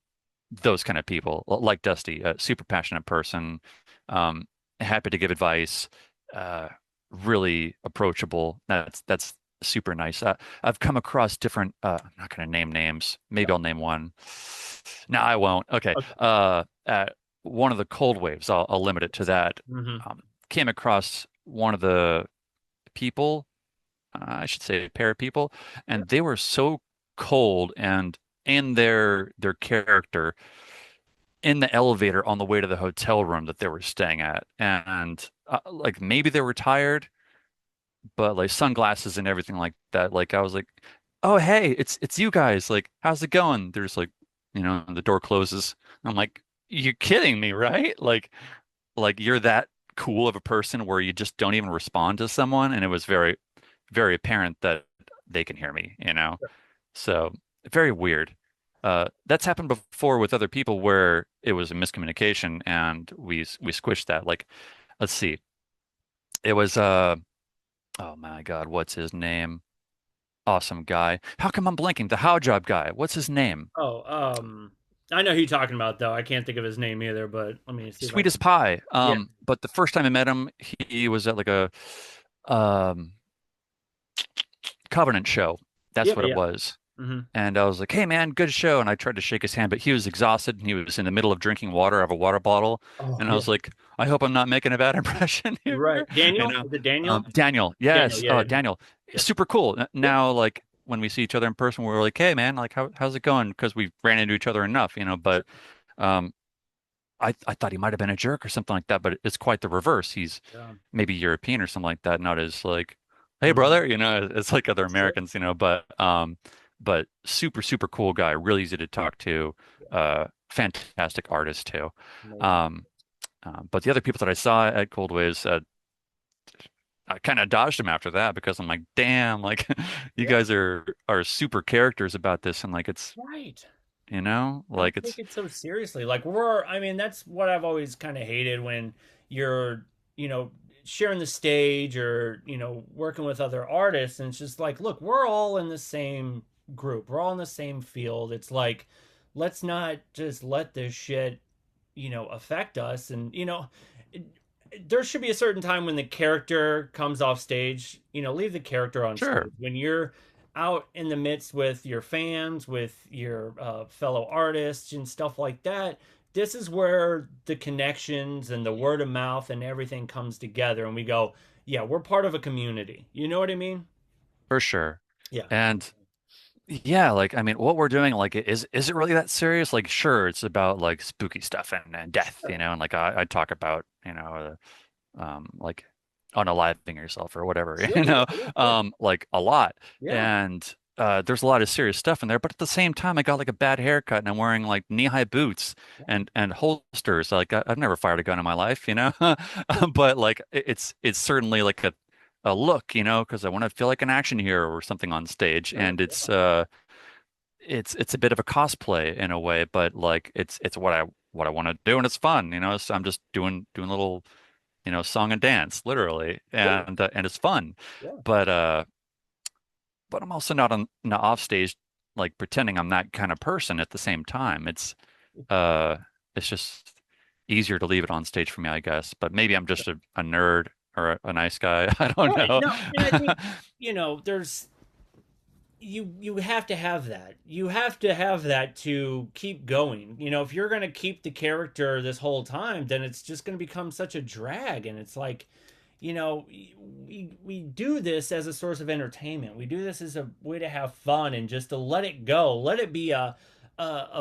those kind of people, like Dusty, a super passionate person, um, happy to give advice, uh, really approachable. That's super nice. I've come across different. I'm not going to name names. Maybe Yeah. I'll name one. No, I won't. Okay. Okay. One of the cold waves. I'll limit it to that. Hmm. Came across one of the people. I should say a pair of people, Yeah. and they were so cold and in their character in the elevator on the way to the hotel room that they were staying at. And like maybe they were tired, but like sunglasses and everything like that. Like I was like, "Oh, hey, it's you guys. Like, how's it going?" They're just like, and the door closes. I'm like, "You're kidding me, right?" Like you're that cool of a person where you just don't even respond to someone, and it was very, very apparent that they can hear me. So very weird. That's happened before with other people where it was a miscommunication and we squished that. Like, let's see, it was oh my God, what's his name? Awesome guy. How come I'm blanking? The How Job guy. What's his name? Oh, I know who you're talking about though. I can't think of his name either, but let me see if I Sweet as can. pie. Yeah. But the first time I met him, he was at like a um Covenant show. That's Yeah. what it Yeah. was. Hmm. And I was like, "Hey man, good show." And I tried to shake his hand, but he was exhausted and he was in the middle of drinking water out of a water bottle. Oh, And I yeah. was like, "I hope I'm not making a bad impression here." Right. You Daniel? know, Is it Daniel? Daniel, Daniel. yes, Yeah. Yeah. Daniel, Yeah. super cool. Yeah. Now, like when we see each other in person, we're like, "Hey man, like how's it going?" Because we ran into each other enough. But um, I thought he might have been a jerk or something like that, but it's quite the reverse. He's Yeah. maybe European or something like that, not as like, "Hey Hmm. brother," it's like other Sure. Americans. But super super cool guy, really easy to talk to, Yeah. fantastic artist too. Amazing. Um, but the other people that I saw at Cold Waves, I kind of dodged them after that because I'm like, damn, like you Yeah. guys are super characters about this, and like it's Right. Don't like take it's it so seriously. Like I mean, that's what I've always kind of hated when you're, you know, sharing the stage or, working with other artists. And it's just like, look, we're all in the same group. We're all in the same field. It's like, let's not just let this shit, affect us. And, it, there should be a certain time when the character comes off stage, leave the character on sure. stage. When you're out in the midst with your fans, with your fellow artists and stuff like that, this is where the connections and the word of mouth and everything comes together. And we go, yeah, we're part of a community. You know what I mean? For sure. Yeah. And yeah, like I mean, what we're doing, like, is it really that serious? Like, sure, it's about like spooky stuff and death, and like I talk about, like unaliving yourself or whatever, Sure. Yeah. Yeah. Yeah. like a lot. Yeah. And there's a lot of serious stuff in there, but at the same time, I got like a bad haircut and I'm wearing like knee-high boots and holsters. Like I've never fired a gun in my life. But like it's certainly like a look, because I want to feel like an action hero or something on stage, Sure. and it's a bit of a cosplay in a way, but like it's what I want to do, and it's fun. So I'm just doing little song and dance, literally, Yeah. and it's fun. Yeah. But I'm also not off stage like pretending I'm that kind of person at the same time. Uh it's just easier to leave it on stage for me, I guess. But maybe I'm just a nerd or a nice guy. I don't Right. know. No, and I think, there's you have to have that. You have to have that to keep going. If you're going to keep the character this whole time, then it's just going to become such a drag. And it's like, we do this as a source of entertainment. We do this as a way to have fun and just to let it go. Let it be a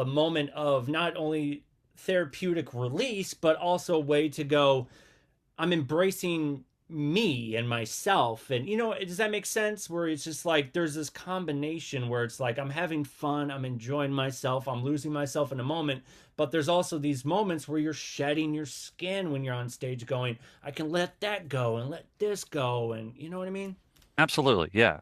moment of not only therapeutic release, but also a way to go, I'm embracing me and myself. And does that make sense? Where it's just like there's this combination where it's like I'm having fun, I'm enjoying myself, I'm losing myself in a moment, but there's also these moments where you're shedding your skin when you're on stage going, I can let that go and let this go, and you know what I mean? Absolutely, yeah.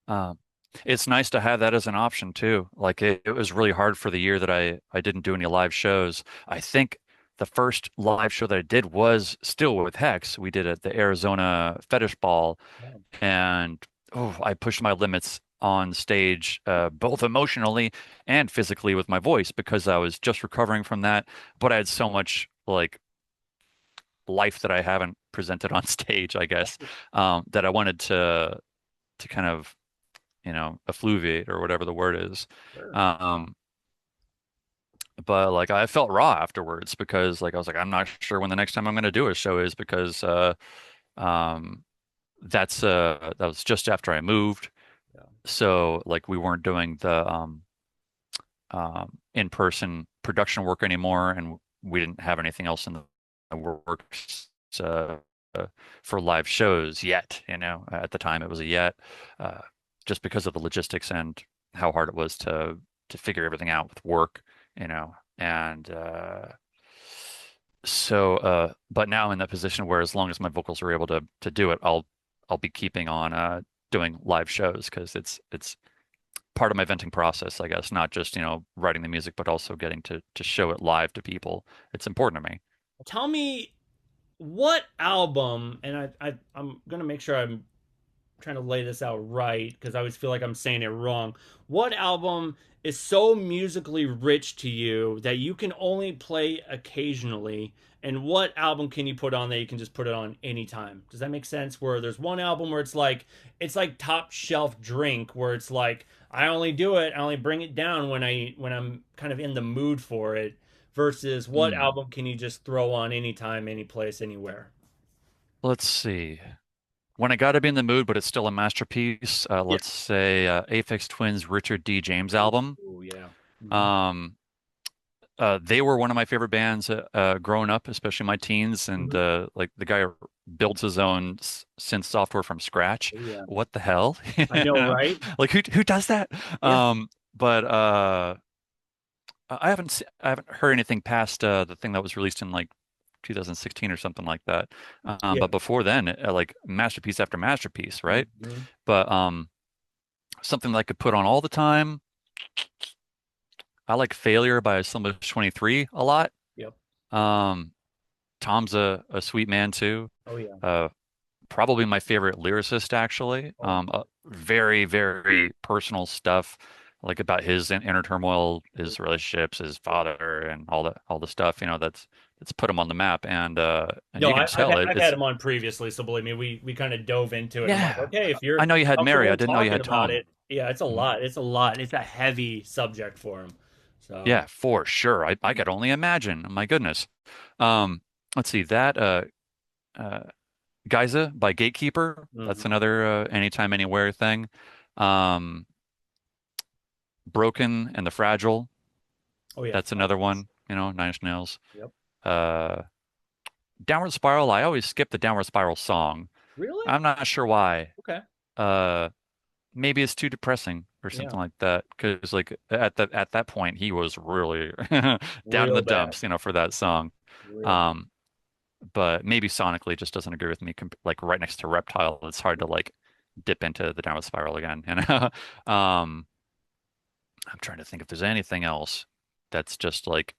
Um, it's nice to have that as an option too. Like it was really hard for the year that I didn't do any live shows. I think the first live show that I did was still with Hex. We did at the Arizona Fetish Ball, Wow. and oh, I pushed my limits on stage, both emotionally and physically with my voice because I was just recovering from that. But I had so much like life that I haven't presented on stage, I guess, that I wanted to kind of effluviate or whatever the word is. Sure. Um, but like I felt raw afterwards because like I was like, I'm not sure when the next time I'm going to do a show is because um, that was just after I moved. Yeah. So like we weren't doing the in-person production work anymore, and we didn't have anything else in the works uh, uh, for live shows yet. At the time it was a yet, uh, just because of the logistics and how hard it was to figure everything out with work. And but now I'm in that position where as long as my vocals are able to do it, I'll be keeping on doing live shows because it's part of my venting process, I guess, not just, writing the music, but also getting to show it live to people. It's important to me. Tell me what album, and I'm gonna make sure I'm trying to lay this out right because I always feel like I'm saying it wrong. What album is so musically rich to you that you can only play occasionally? And what album can you put on that you can just put it on anytime? Does that make sense? Where there's one album where it's like top shelf drink where it's like I only bring it down when I'm kind of in the mood for it versus what Hmm. album can you just throw on anytime, any place, anywhere? Let's see. When I gotta be in the mood, but it's still a masterpiece, Yeah. let's say Aphex Twin's Richard D. James album. Oh yeah. Mhm. Um, they were one of my favorite bands growing up, especially my teens. And Mhm. like the guy builds his own synth software from scratch. Oh yeah. What the hell? I know, right? Like who does that? Yeah. But I haven't heard anything past the thing that was released in like 2016 or something like that. Yeah. But before then, like masterpiece after masterpiece, right? Mhm. But something that I could put on all the time. I like Failure by Slim 23 a lot. Yep. Um, Tom's a sweet man too. Oh yeah. Uh, Probably my favorite lyricist actually. Oh, Very, very personal stuff, like about his inner turmoil, sure. his relationships, his Yeah. father, and all the stuff, that's put him on the map. And No, you can I've tell had, it. I've had It's him on previously, so believe me, we kind of dove into it. I'm like, Yeah. okay, if you're I know you had Mary. I comfortable didn't know you talking had about Tom. it, yeah, it's a Mhm. lot. It's a lot. It's a heavy subject for him. So, Yeah, for sure. I could only imagine. My goodness. Um, let's see that uh Giza by Gatekeeper. That's mhm. another anytime anywhere thing. Um, Broken and the Fragile. Oh yeah, That's another one. Nine Inch Nails. yep. Uh, Downward Spiral. I always skip the Downward Spiral song. Really? I'm not sure why. Okay. Uh, Maybe it's too depressing or Yeah. something like that. Because like at that point he was really down in the Real bad. dumps, for that song. Real bad. Um, but maybe sonically it just doesn't agree with me. Like right next to Reptile, it's hard to like dip into the Downward Spiral again. I'm trying to think if there's anything else that's just like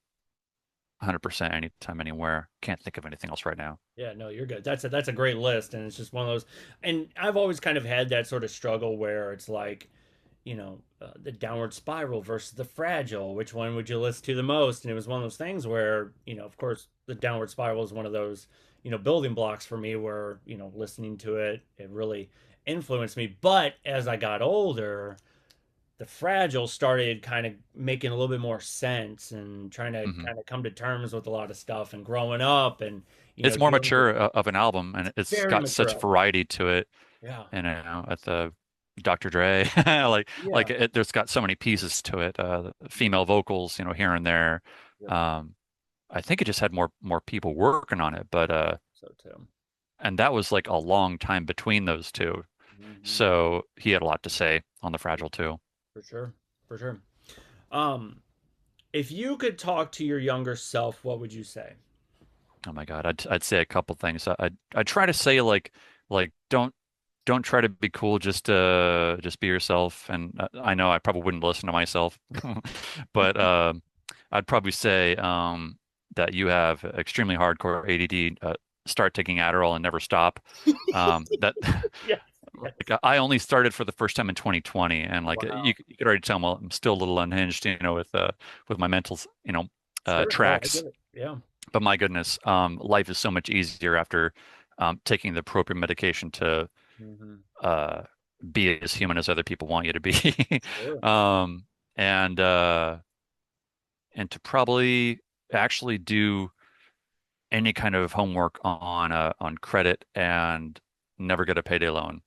100% anytime, anywhere. Can't think of anything else right now. Yeah, no, you're good. That's a great list, and it's just one of those. And I've always kind of had that sort of struggle where it's like, the downward spiral versus the fragile. Which one would you listen to the most? And it was one of those things where, of course, the downward spiral is one of those, building blocks for me where, listening to it, it really influenced me. But as I got older, the fragile started kind of making a little bit more sense and trying to Hmm. kind of come to terms with a lot of stuff and growing up and It's more Dealing with mature of an album, and it's very got mature such album. variety to it. Yeah, And at the Dr. Dre, yeah, there's got so many pieces to it. Female vocals, here and there. yep. Um, I think it just had more people working on it, but So too. and that was like a long time between those two. Hmm. So he had a lot to say on the Fragile too. For sure, for sure. Um, if you could talk to your younger self, what would you say? Oh my God, I'd say a couple things. I'd try to say like don't try to be cool. Just be yourself. And I know I probably wouldn't listen to myself, but I'd probably say that you have extremely hardcore ADD. Start taking Adderall and never stop. That Yes, yes. like I only started for the first time in 2020, and like Wow. you could already tell, well, I'm still a little unhinged, with my mental, Sure. No, I tracks. get it. Yeah. But my goodness, life is so much easier after taking the appropriate medication to Hmm. uh, be as human as other people want you to be. Sure. um, and uh, and to probably actually do any kind of homework on credit and never get a payday loan.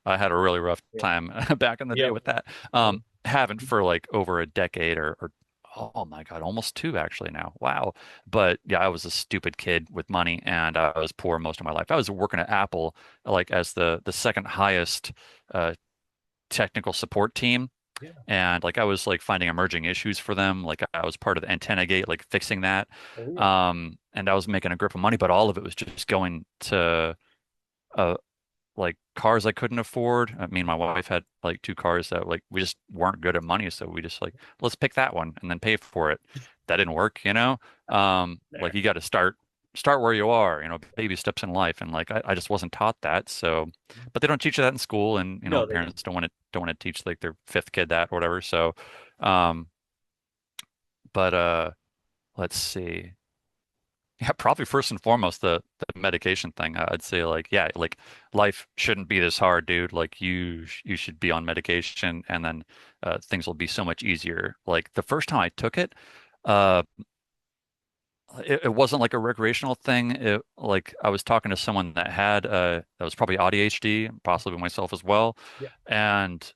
I had a really rough Yeah. time back in the day Yep. with that. Yep. Haven't for like over a decade or oh my God, almost two actually now. Wow. But yeah, I was a stupid kid with money and I was poor most of my life. I was working at Apple like as the second highest uh, technical support team. Yeah. And like I was like finding emerging issues for them. Like I was part of the antenna gate, like fixing that. Oh yeah. And I was making a grip of money, but all of it was just going to uh, like cars I couldn't afford. I mean, my wife had like two cars that like we just weren't good at money, so we just like let's pick that one and then pay for it. That didn't work. Like There. you got to start where you are, baby steps in life, and like I just wasn't taught that. So, but they don't teach you that in school, and No, they don't. parents don't want to teach like their fifth kid that or whatever. So, um, but let's see. Yeah, probably first and foremost the medication thing. I'd say like yeah, like life shouldn't be this hard, dude. Like you should be on medication, and then things will be so much easier. Like the first time I took it, uh, it wasn't like a recreational thing. Like I was talking to someone that had that was probably ADHD, possibly myself as well, Yeah. and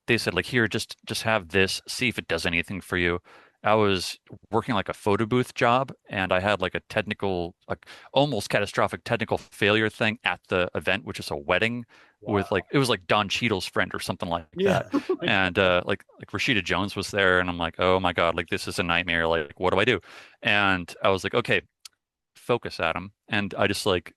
they said like here, just have this, see if it does anything for you. I was working like a photo booth job, and I had like a technical, like almost catastrophic technical failure thing at the event, which is a wedding with like Wow. it was like Don Cheadle's friend or something like Yeah. that, Oh my and God. like Rashida Jones was there, and I'm like, oh my God, like this is a nightmare. Like what do I do? And I was like, okay, focus, Adam. And I just like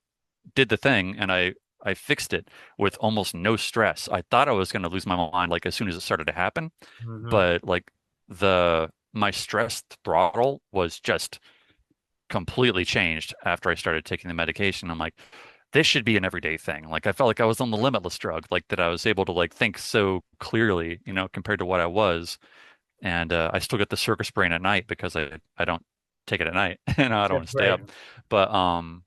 did the thing and I fixed it with almost no stress. I thought I was going to lose my mind like as soon as it started to happen, Hmm. but like the my stress throttle was just completely changed after I started taking the medication. I'm like, this should be an everyday thing. Like I felt like I was on the limitless drug, like that I was able to like think so clearly, compared to what I was. And I still get the circus brain at night because I don't take it at night and I don't Yeah. want to stay Right. up.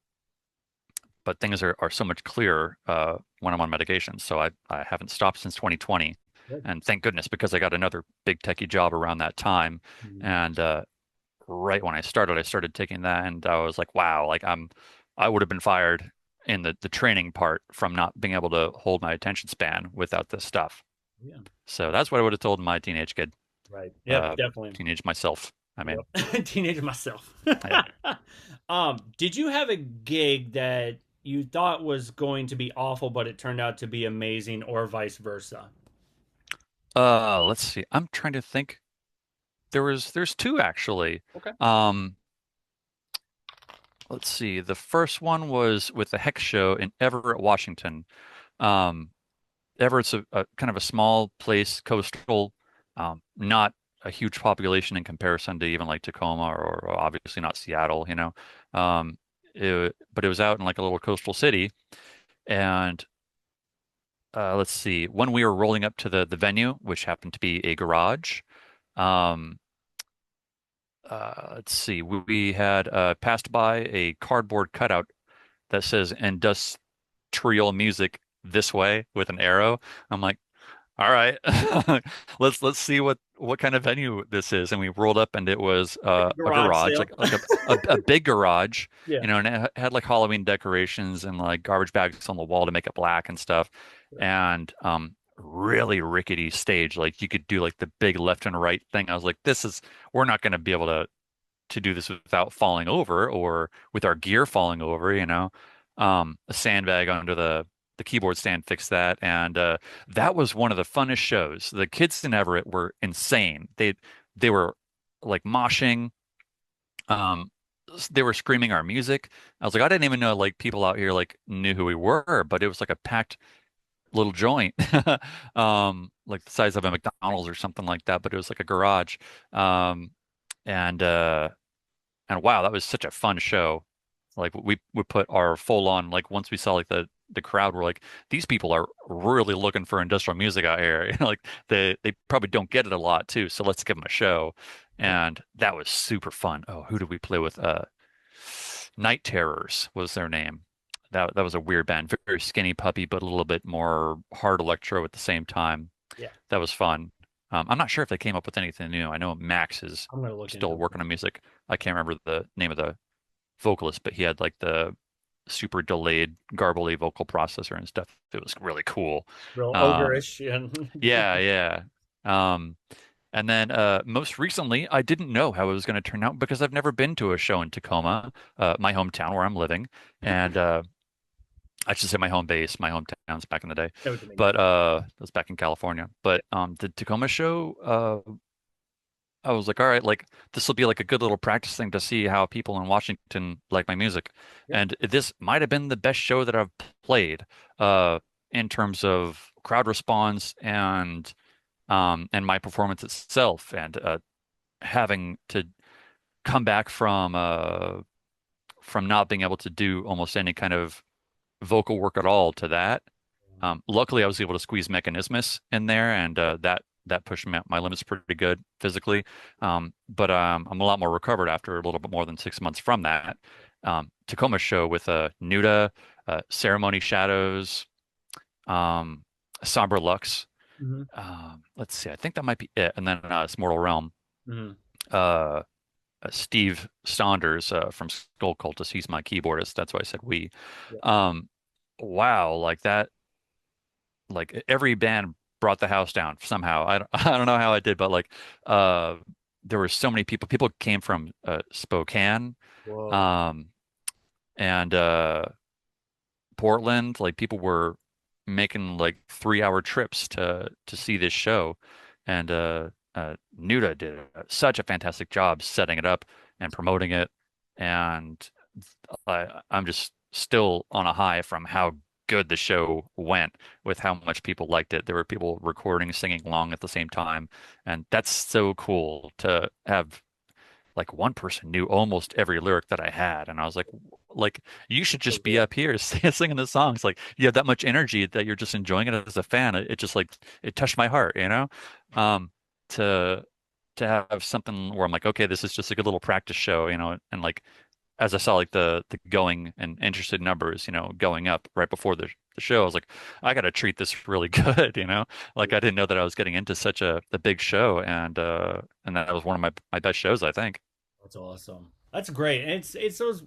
But things are so much clearer when I'm on medication. So I haven't stopped since 2020, Good. and thank goodness because I got another big techie job around that time. Mhm. And right when I started taking that, and I was like, wow, like I would have been fired in the training part from not being able to hold my attention span without this stuff. Yeah. So that's what I would have told my teenage kid. Right. Yep. uh, Definitely. Teenage myself. I mean, Yep. Teenager myself. yeah. Did you have a gig that you thought was going to be awful, but it turned out to be amazing, or vice versa? Let's see. I'm trying to think. There's two actually. Okay. Um, let's see. The first one was with the Hex show in Everett, Washington. Um, Everett's a kind of a small place, coastal, not a huge population in comparison to even like Tacoma or obviously not Seattle. But it was out in like a little coastal city, and let's see. When we were rolling up to the venue, which happened to be a garage, um, let's see. We had passed by a cardboard cutout that says industrial music this way with an arrow. I'm like, all right, let's see what kind of venue this is. And we rolled up, and it was Like a a garage garage, sale. like a big garage, Yeah. and it had like Halloween decorations and like garbage bags on the wall to make it black and stuff, and really rickety stage. Like you could do like the big left and right thing. I was like, we're not going to be able to do this without falling over or with our gear falling over, you know. A sandbag under the keyboard stand fixed that, and that was one of the funnest shows. The kids in Everett were insane. They were like moshing. Um, they were screaming our music. I was like, I didn't even know like people out here like knew who we were, but it was like a packed little joint, like the size of a McDonald's or something like that. But it was like a garage, um, and uh, and wow, that was such a fun show. Like we put our full on like once we saw like the crowd were like these people are really looking for industrial music out here. You know, like they probably don't get it a lot too. So let's give them a show. Yeah. And that was super fun. Oh, who did we play with? Night Terrors was their name. That was a weird band, very skinny puppy, but a little bit more hard electro at the same time. Yeah. That was fun. I'm not sure if they came up with anything new. I know Max is I'm gonna look into still it. working on music. I can't remember the name of the vocalist, but he had like the super delayed, garbly vocal processor and stuff. It was really cool. Real Um, ogreish. And yeah, yeah. Um, and then most recently, I didn't know how it was going to turn out because I've never been to a show in Tacoma, my hometown where I'm living, and I should say my home base, my hometowns back in the day, know what you mean. but it was back in California. But the Tacoma show, I was like, all right, like this will be like a good little practice thing to see how people in Washington like my music. Yeah. And this might have been the best show that I've played uh in terms of crowd response and my performance itself and having to come back from not being able to do almost any kind of vocal work at all to that. Luckily, I was able to squeeze Mechanismus in there, and that pushed my limits pretty good physically. But I'm a lot more recovered after a little bit more than 6 months from that. Tacoma show with Nuda, Ceremony Shadows, um, Somber Lux. Mm-hmm. Let's see, I think that might be it. And then it's Mortal Realm. Mm-hmm. Uh, Steve Saunders from Skull Cultist. He's my keyboardist. That's why I said we. Yeah. Um, wow, like that. Like every band brought the house down somehow. I don't know how I did, but like uh there were so many people. People came from Spokane Whoa. um and Portland. Like people were making like 3 hour trips to see this show. And Nuda did such a fantastic job setting it up and promoting it. And I'm just still on a high from how good the show went with how much people liked it. There were people recording, singing along at the same time, and that's so cool to have like one person knew almost every lyric that I had, and I was like you should So just be good. up here singing the songs. Like you have that much energy that you're just enjoying it as a fan. It just like it touched my heart, you know. Um, to to have something where I'm like, okay, this is just a good little practice show, you know, and like as I saw like the going and interested numbers, you know, going up right before the show, I was like, I got to treat this really good, you know. Like I didn't know that I was getting into such a big show, and that was one of my best shows, I think. That's awesome. That's great. And it's those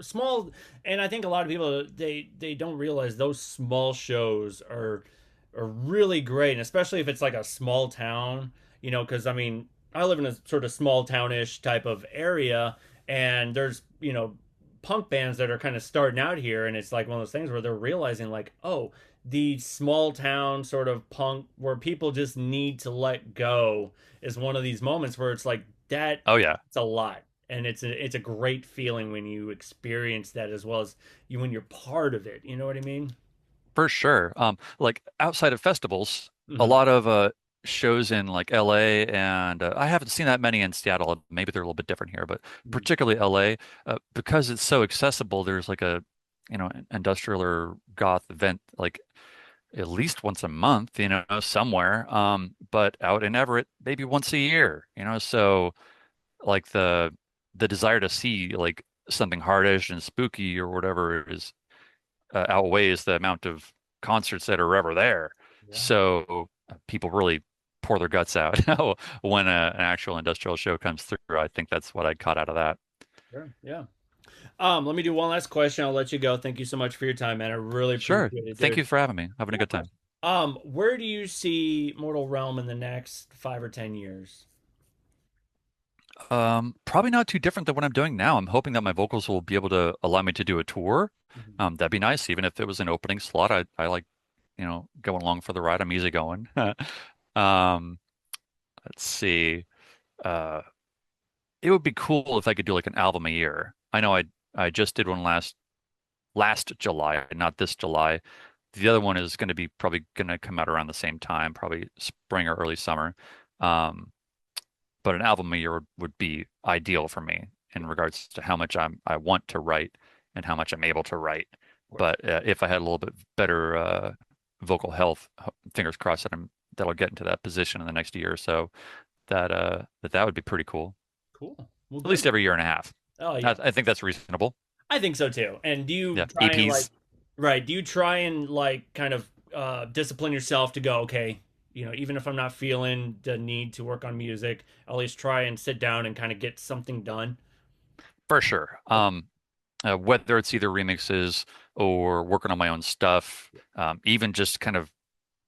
small, and I think a lot of people they don't realize those small shows are really great, and especially if it's like a small town, you know, because I mean, I live in a sort of small townish type of area, and there's, you know, punk bands that are kind of starting out here, and it's like one of those things where they're realizing like, oh, the small town sort of punk where people just need to let go is one of these moments where it's like that Oh yeah, it's a lot, and it's a great feeling when you experience that as well as you when you're part of it, you know what I mean? for sure. Like outside of festivals, a Hmm. lot of shows in like LA, and I haven't seen that many in Seattle. Maybe they're a little bit different here, but particularly LA, because it's so accessible. There's like a industrial or goth event like at least once a month, you know, somewhere. But out in Everett, maybe once a year, you know. So like the desire to see like something hardish and spooky or whatever is outweighs the amount of concerts that are ever there. Yeah. So people really pour their guts out when an actual industrial show comes through. I think that's what I caught out of that. Sure. Yeah. Let me do one last question. I'll let you go. Thank you so much for your time, man. I really Sure. appreciate it, Thank you dude. for having me. Having a Yeah, of good course. time. Where do you see Mortal Realm in the next 5 or 10 years? Probably not too different than what I'm doing now. I'm hoping that my vocals will be able to allow me to do a tour. Mhm. That'd be nice, even if it was an opening slot. I like, going along for the ride. I'm easy going. Um, let's see. Uh, it would be cool if I could do like an album a year. I know I just did one last July, not this July. The other one is going to be probably going to come out around the same time, probably spring or early summer. Um, but an album a year would be ideal for me in Yeah, of regards to how much I want to write and how much I'm able to write. course. But if I had a little bit better vocal health, fingers crossed that I'll get into that position in the next year or so. That would be pretty cool. Cool. Well, At good, least man. every year and a half. Oh I, yeah, I think that's reasonable. I think so too. And do you Yeah, try and like, EPs right? Do you try and like kind of discipline yourself to go, okay, even if I'm not feeling the need to work on music, at least try and sit down and kind of get something done. for sure. Okay. Whether it's either remixes or working on my own stuff, even just kind of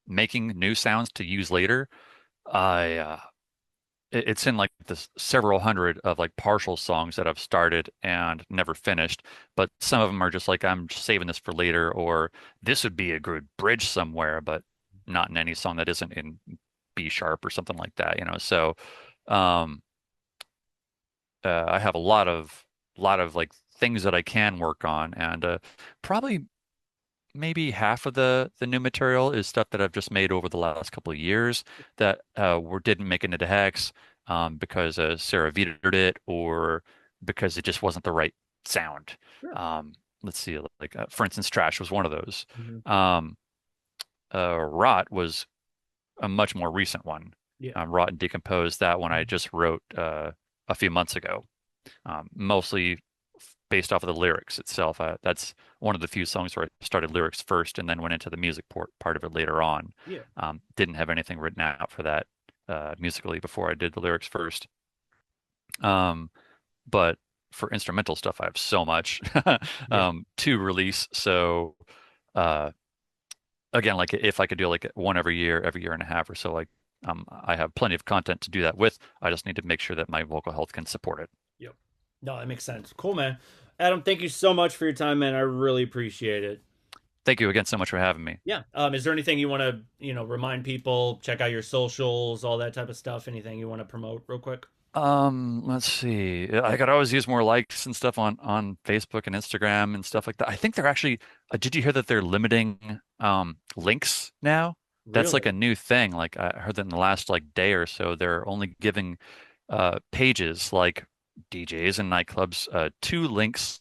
making new sounds to use later. I it's in like this several hundred of like partial songs that I've started and never finished, but some of them are just like I'm saving this for later, or this would be a good bridge somewhere, but not in any song that isn't in B sharp or something like that, So um I have a lot of like things that I can work on, and probably maybe half of the new material is stuff that I've just made over the last couple of years that didn't make it into Hex because Sarah vetoed it or because it just wasn't the right sound. Sure. Um, let's see, like for instance, Trash was one of those. Hmm. Um, Rot was a much more recent one. Yeah. Rot and Decompose, that one I Mhm. just wrote a few months ago, mostly based off of the lyrics itself. That's one of the few songs where I started lyrics first and then went into the music part of it later on. Yeah. Didn't have anything written out for that musically before I did the lyrics first. Um, but for instrumental stuff, I have so much Yeah. to release. So uh, again, like if I could do like one every year and a half or so, like I have plenty of content to do that with. I just need to make sure that my vocal health can support it. Yep. No, that makes sense. Cool, man. Adam, thank you so much for your time, man. I really appreciate it. Thank you again so much for having me. Yeah. Is there anything you want to, remind people, check out your socials, all that type of stuff? Anything you want to promote real quick? Let's see. I could always use more likes and stuff on Facebook and Instagram and stuff like that. I think they're actually, did you hear that they're limiting links now? That's like Really? a new thing. Like I heard that in the last like day or so, they're only giving pages like DJs and nightclubs two links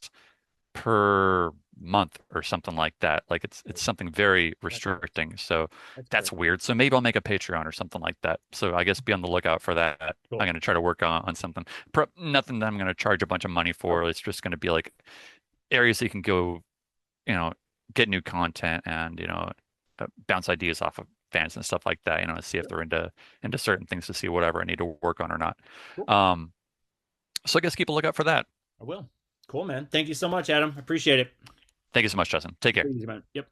per month or something like that. Like it's something very That's restricting. So that's that's crazy. weird. So maybe I'll make a Patreon or something like that. So I guess be on the lookout for that. I'm Cool. going to try to work on something. Nothing that I'm going to charge a bunch of money for. Okay. It's just going to be like areas that you can go, you know, get new content and, bounce ideas off of fans and stuff like that, see if Sure. they're into certain things to see whatever I need to work on or not. Cool. Um, so I guess keep a lookout for that. I will. Cool, man. Thank you so much, Adam. Appreciate it. Thank you so much, Justin. Take Take care. it easy, man. Yep.